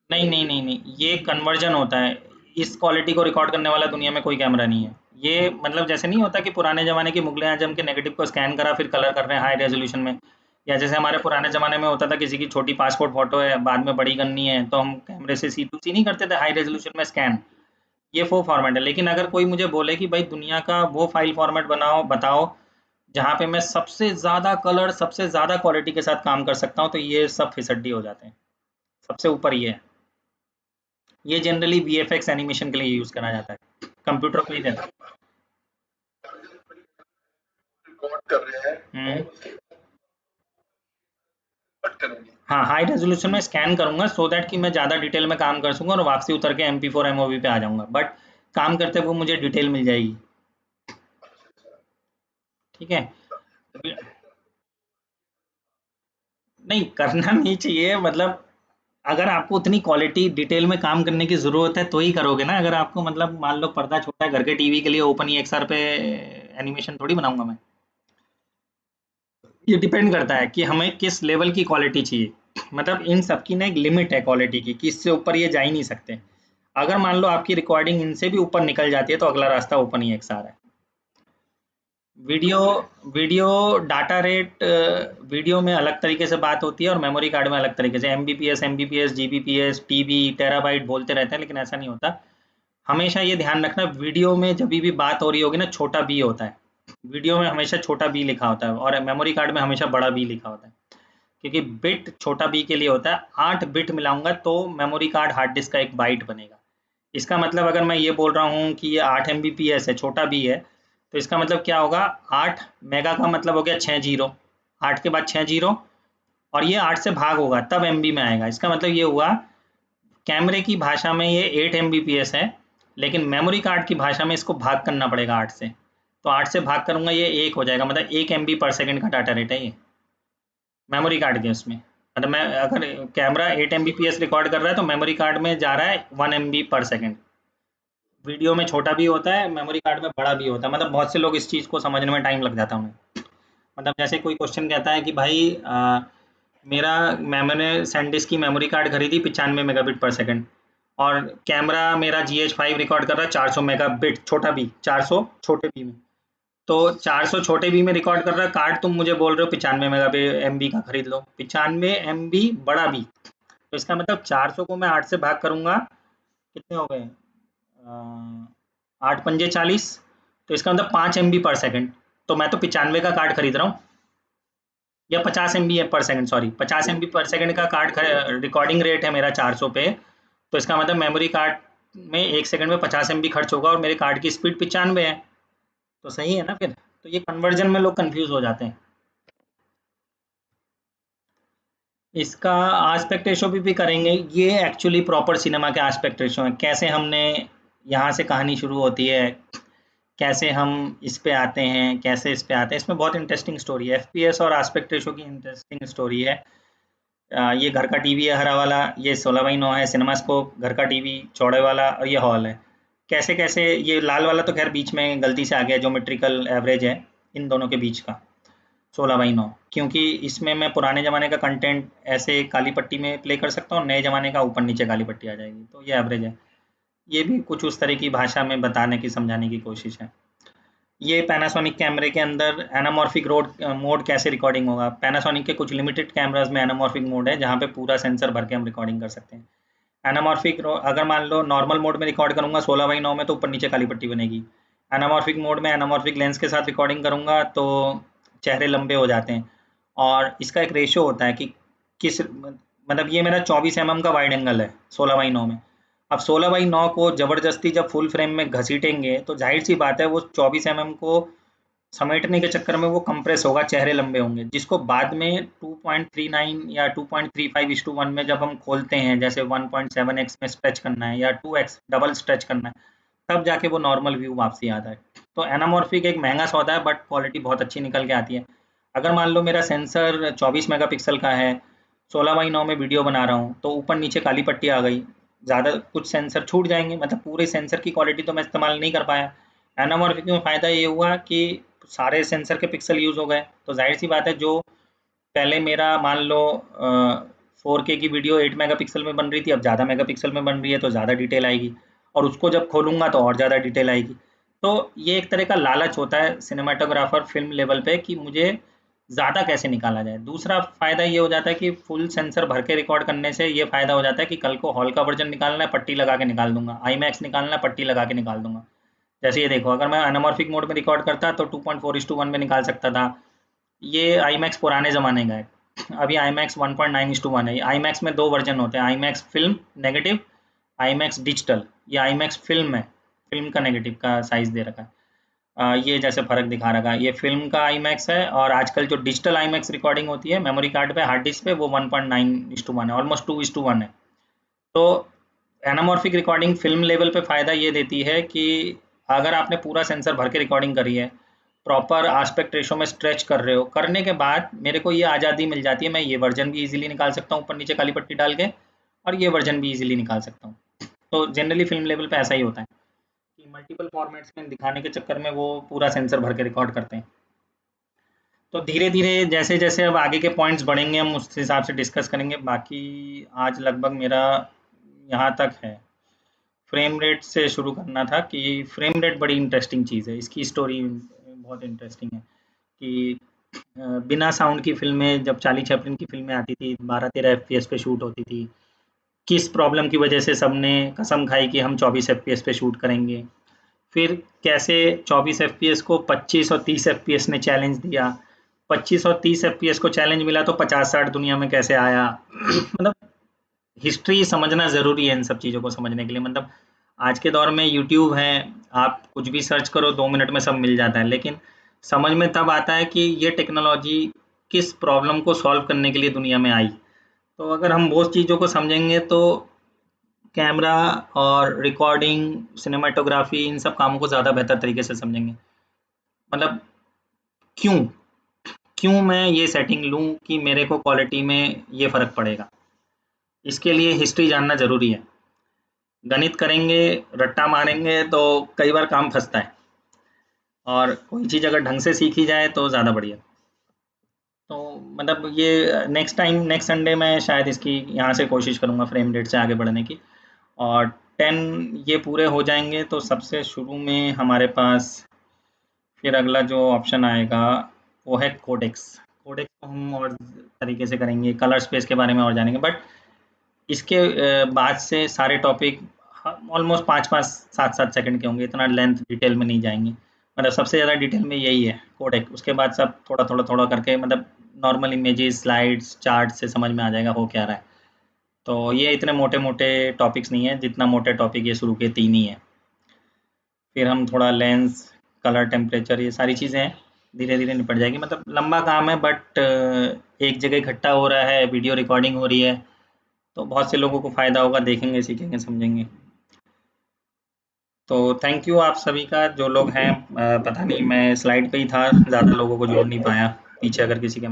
नहीं नहीं नहीं नहीं, ये कन्वर्जन होता है। इस क्वालिटी को रिकॉर्ड करने वाला दुनिया में कोई कैमरा नहीं है। ये मतलब जैसे नहीं होता कि पुराने जमाने की मुगले आजम के नेगेटिव को स्कैन करा फिर कलर कर रहे हैं हाई रेजोल्यूशन में, या जैसे हमारे पुराने जमाने में होता था किसी की छोटी पासपोर्ट फोटो है बाद में बड़ी करनी है तो हम कैमरे से C2C नहीं करते थे हाई रेजोल्यूशन में स्कैन। ये वो फॉर्मेट है। लेकिन अगर कोई मुझे बोले कि भाई दुनिया का वो फाइल फॉर्मेट बनाओ बताओ जहाँ पे मैं सबसे ज्यादा कलर सबसे ज्यादा क्वालिटी के साथ काम कर सकता हूँ, तो ये सब फिसड्डी हो जाते हैं। सबसे ऊपर ये है। ये जनरली वीएफएक्स एनिमेशन के लिए यूज करा जाता है, कंप्यूटर को ही देता है। हम्म। हाँ, हाई रेजोल्यूशन में स्कैन करूंगा सो दैट कि मैं ज्यादा डिटेल में काम कर सकूंगा और वापसी उतर के MP4 MOV पे आ जाऊंगा, बट काम करते हुए मुझे डिटेल मिल जाएगी। ठीक है। नहीं करना नहीं चाहिए, मतलब अगर आपको उतनी क्वालिटी डिटेल में काम करने की जरूरत है तो ही करोगे ना। अगर आपको मतलब मान लो पर्दा छोटा है घर के टीवी के लिए, ओपन EXR पे एनिमेशन थोड़ी बनाऊंगा मैं। ये डिपेंड करता है कि हमें किस लेवल की क्वालिटी चाहिए। मतलब इन सब की ना एक लिमिट है क्वालिटी की, कि इससे ऊपर ये जा ही नहीं सकते। अगर मान लो आपकी रिकॉर्डिंग इनसे भी ऊपर निकल जाती है तो अगला रास्ता ओपन EXR है। Video video data rate, video में अलग तरीके से बात होती है और मेमोरी कार्ड में अलग तरीके से। MBPS GBPS TB टेराबाइट बोलते रहते हैं, लेकिन ऐसा नहीं होता। हमेशा ये ध्यान रखना, वीडियो में जब भी बात हो रही होगी ना, छोटा बी होता है। वीडियो में हमेशा छोटा बी लिखा होता है और मेमोरी कार्ड में हमेशा बड़ा बी लिखा होता है, क्योंकि बिट छोटा बी के लिए होता है। 8 बिट मिलाऊंगा तो मेमोरी कार्ड हार्ड डिस्क का एक बाइट बनेगा। इसका मतलब अगर मैं ये बोल रहा हूँ कि ये 8 MBPS है, छोटा बी है, तो इसका मतलब क्या होगा? 8 मेगा का मतलब हो गया 6 जीरो, 8 के बाद 6 जीरो, और ये 8 से भाग होगा तब MB में आएगा। इसका मतलब ये हुआ कैमरे की भाषा में ये 8 MBPS है, लेकिन मेमोरी कार्ड की भाषा में इसको भाग करना पड़ेगा 8 से। तो 8 से भाग करूंगा ये 1 हो जाएगा, मतलब 1 MB/सेकंड का डाटा रेट है ये मेमोरी कार्ड के उसमें। मतलब मैं अगर कैमरा 8 MBPS रिकॉर्ड कर रहा है तो मेमोरी कार्ड में जा रहा है 1 MB/सेकंड। वीडियो में छोटा भी होता है, मेमोरी कार्ड में बड़ा भी होता है। मतलब बहुत से लोग इस चीज़ को समझने में टाइम लग जाता है उन्हें। मतलब जैसे कोई क्वेश्चन कहता है कि भाई मेरा मैंने सैनडिस्क की मेमोरी कार्ड खरीदी 95 मेगाबिट/सेकंड, और कैमरा मेरा GH5 रिकॉर्ड कर रहा है 400 मेगाबिट, छोटा बी 400 छोटे बी में। तो 400 छोटे बी में रिकॉर्ड कर रहा है कार्ड, तुम मुझे बोल रहे हो 95 MB का खरीद लो, 95 MB बड़ा बी। तो इसका मतलब 400 को मैं 8 से भाग करूंगा, कितने हो गए? 8 पंजे 40। तो इसका मतलब 5 MB/सेकंड। तो मैं तो 95 का कार्ड खरीद रहा हूँ, या 50 MB/सेकंड, सॉरी 50 MB/सेकंड का कार्ड रिकॉर्डिंग रेट है मेरा 400 पे। तो इसका मतलब मेमोरी कार्ड में 1 सेकंड में 50 MB खर्च होगा और मेरे कार्ड की स्पीड 95 है। तो सही है ना फिर? तो ये कन्वर्जन में लोग कंफ्यूज हो जाते हैं। इसका आस्पेक्ट रेशो भी करेंगे। ये एक्चुअली प्रॉपर सिनेमा के आस्पेक्ट रेशो है, कैसे हमने यहाँ से कहानी शुरू होती है, कैसे हम इस पे आते हैं, कैसे इस पे आते हैं। इसमें बहुत इंटरेस्टिंग स्टोरी है, FPS और आस्पेक्ट रेशो की इंटरेस्टिंग स्टोरी है। ये घर का टीवी है हरा वाला, ये 16:9 है सिनेमास्कोप घर का टीवी चौड़े वाला, और ये हॉल है। कैसे कैसे ये लाल वाला तो खैर बीच में गलती से आ गया, ज्योमेट्रिकल एवरेज है इन दोनों के बीच का 16:9, क्योंकि इसमें मैं पुराने ज़माने का कंटेंट ऐसे काली पट्टी में प्ले कर सकता हूँ, नए ज़माने का ऊपर नीचे काली पट्टी आ जाएगी, तो ये एवरेज है। ये भी कुछ उस तरह की भाषा में बताने की समझाने की कोशिश है। ये पैनासोनिक कैमरे के अंदर एनामॉर्फिक मोड कैसे रिकॉर्डिंग होगा। पैनासोनिक के कुछ लिमिटेड कैमराज में एनामॉर्फिक मोड है जहाँ पे पूरा सेंसर भर के हम रिकॉर्डिंग कर सकते हैं। एनामॉर्फिक अगर मान लो नॉर्मल मोड में रिकॉर्ड करूंगा 16:9 में, तो ऊपर नीचे काली पट्टी बनेगी। एनामॉर्फिक मोड में एनामॉर्फिक लेंस के साथ रिकॉर्डिंग करूंगा तो चेहरे लंबे हो जाते हैं। और इसका एक रेशो होता है कि किस मतलब ये मेरा 24 mm का वाइड एंगल है 16:9 में। अब 16:9 को जबरदस्ती जब फुल फ्रेम में घसीटेंगे तो जाहिर सी बात है वो 24 mm को समेटने के चक्कर में वो कंप्रेस होगा, चेहरे लंबे होंगे, जिसको बाद में 2.39 या 2.35:1 में जब हम खोलते हैं, जैसे 1.7x में स्ट्रेच करना है या 2x डबल स्ट्रेच करना है, तब जाके वो नॉर्मल व्यू वापसी आता है। तो एनामॉर्फिक एक महंगा सौदा है, बट क्वालिटी बहुत अच्छी निकल के आती है। अगर मान लो मेरा सेंसर 24 मेगापिक्सल का है, 16:9 में वीडियो बना रहा हूँ, तो ऊपर नीचे काली पट्टी आ गई, ज़्यादा कुछ सेंसर छूट जाएंगे, मतलब पूरे सेंसर की क्वालिटी तो मैं इस्तेमाल नहीं कर पाया। एनामॉर्फिक में फ़ायदा ये हुआ कि सारे सेंसर के पिक्सल यूज़ हो गए, तो जाहिर सी बात है जो पहले मेरा मान लो 4K की वीडियो 8 मेगापिक्सल में बन रही थी, अब ज़्यादा मेगापिक्सल में बन रही है, तो ज़्यादा डिटेल आएगी, और उसको जब खोलूँगा तो और ज़्यादा डिटेल आएगी। तो ये एक तरह का लालच होता है सिनेमाटोग्राफर फिल्म लेवल पे कि मुझे ज़्यादा कैसे निकाला जाए। दूसरा फ़ायदा ये हो जाता है कि फुल सेंसर भर के रिकॉर्ड करने से ये फ़ायदा हो जाता है कि कल को हॉल का वर्जन निकालना है, पट्टी लगा के निकाल दूंगा, IMAX निकालना है, पट्टी लगा के निकाल दूंगा। जैसे ये देखो, अगर मैं एनामॉर्फिक मोड में रिकॉर्ड करता तो 2.4:1 में निकाल सकता था। ये IMAX पुराने ज़माने का है, अभी IMAX 1.9:1 है। IMAX में 2 वर्जन होते हैं, IMAX film negative, IMAX digital. ये IMAX फिल्म है, फिल्म का नेगेटिव का साइज़ दे रखा है। ये जैसे फ़र्क दिखा रखा है, ये फिल्म का IMAX है, और आजकल जो डिजिटल IMAX रिकॉर्डिंग होती है मेमोरी कार्ड पे, हार्ड डिस्क पे, वो 1.9:1 है, ऑलमोस्ट 2:1 है। तो एनामॉर्फिक रिकॉर्डिंग फिल्म लेवल पे फ़ायदा ये देती है कि अगर आपने पूरा सेंसर भर के रिकॉर्डिंग करी है, प्रॉपर आस्पेक्ट रेशो में स्ट्रेच कर रहे हो, करने के बाद मेरे को ये आज़ादी मिल जाती है, मैं ये वर्जन भी इजीली निकाल सकता हूँ ऊपर नीचे काली पट्टी डाल के, और ये वर्जन भी इजीली निकाल सकता हूँ। तो जनरली फिल्म लेवल पे ऐसा ही होता है कि मल्टीपल फॉर्मेट्स में दिखाने के चक्कर में वो पूरा सेंसर भर के रिकॉर्ड करते हैं। तो धीरे धीरे जैसे जैसे अब आगे के पॉइंट्स बढ़ेंगे हम उस हिसाब से डिस्कस करेंगे। बाकी आज लगभग मेरा यहाँ तक है। फ्रेम रेट से शुरू करना था कि फ्रेम रेट बड़ी इंटरेस्टिंग चीज़ है, इसकी स्टोरी बहुत इंटरेस्टिंग है कि बिना साउंड की फिल्में जब चार्ली चैपलिन की फिल्में आती थी 12-13 FPS पे शूट होती थी, किस प्रॉब्लम की वजह से सबने कसम खाई कि हम 24 FPS पे शूट करेंगे, फिर कैसे 24 FPS को 25 और 30 FPS ने चैलेंज दिया, 25 और 30 FPS को चैलेंज मिला तो 50-60 दुनिया में कैसे आया। मतलब हिस्ट्री समझना ज़रूरी है इन सब चीज़ों को समझने के लिए। मतलब आज के दौर में यूट्यूब है, आप कुछ भी सर्च करो 2 मिनट में सब मिल जाता है, लेकिन समझ में तब आता है कि ये टेक्नोलॉजी किस प्रॉब्लम को सॉल्व करने के लिए दुनिया में आई। तो अगर हम वो चीज़ों को समझेंगे तो कैमरा और रिकॉर्डिंग, सिनेमाटोग्राफी, इन सब कामों को ज़्यादा बेहतर तरीके से समझेंगे। मतलब क्यों क्यों मैं ये सेटिंग लूँ कि मेरे को क्वालिटी में ये फ़र्क पड़ेगा। इसके लिए हिस्ट्री जानना ज़रूरी है। गणित करेंगे, रट्टा मारेंगे तो कई बार काम फंसता है, और कोई चीज़ अगर ढंग से सीखी जाए तो ज़्यादा बढ़िया। तो मतलब ये नेक्स्ट टाइम, नेक्स्ट संडे मैं शायद इसकी यहाँ से कोशिश करूँगा फ्रेम रेट से आगे बढ़ने की, और 10 ये पूरे हो जाएंगे तो सबसे शुरू में हमारे पास फिर अगला जो ऑप्शन आएगा वो है कोडेक्स। कोडेक्स को हम और तरीके से करेंगे, कलर स्पेस के बारे में और जानेंगे, बट इसके बाद से सारे टॉपिक ऑलमोस्ट 5-5, 7-7 सेकंड के होंगे, इतना लेंथ डिटेल में नहीं जाएंगे। मतलब सबसे ज़्यादा डिटेल में यही है कोडेक, उसके बाद सब थोड़ा थोड़ा थोड़ा करके, मतलब नॉर्मल इमेजेस, स्लाइड्स, चार्ट से समझ में आ जाएगा हो क्या रहा है। तो ये इतने मोटे मोटे टॉपिक्स नहीं है, जितना मोटे टॉपिक ये शुरू के 3 ही है। फिर हम थोड़ा लेंस, कलर, टेम्परेचर, ये सारी चीज़ें हैं, धीरे धीरे निपट जाएगी। मतलब लंबा काम है, बट एक जगह इकट्ठा हो रहा है, वीडियो रिकॉर्डिंग हो रही है, तो बहुत से लोगों को फ़ायदा होगा, देखेंगे, सीखेंगे, समझेंगे। तो थैंक यू आप सभी का, जो लोग हैं। पता नहीं मैं स्लाइड पे ही था, ज़्यादा लोगों को जोड़ नहीं पाया, पीछे अगर किसी के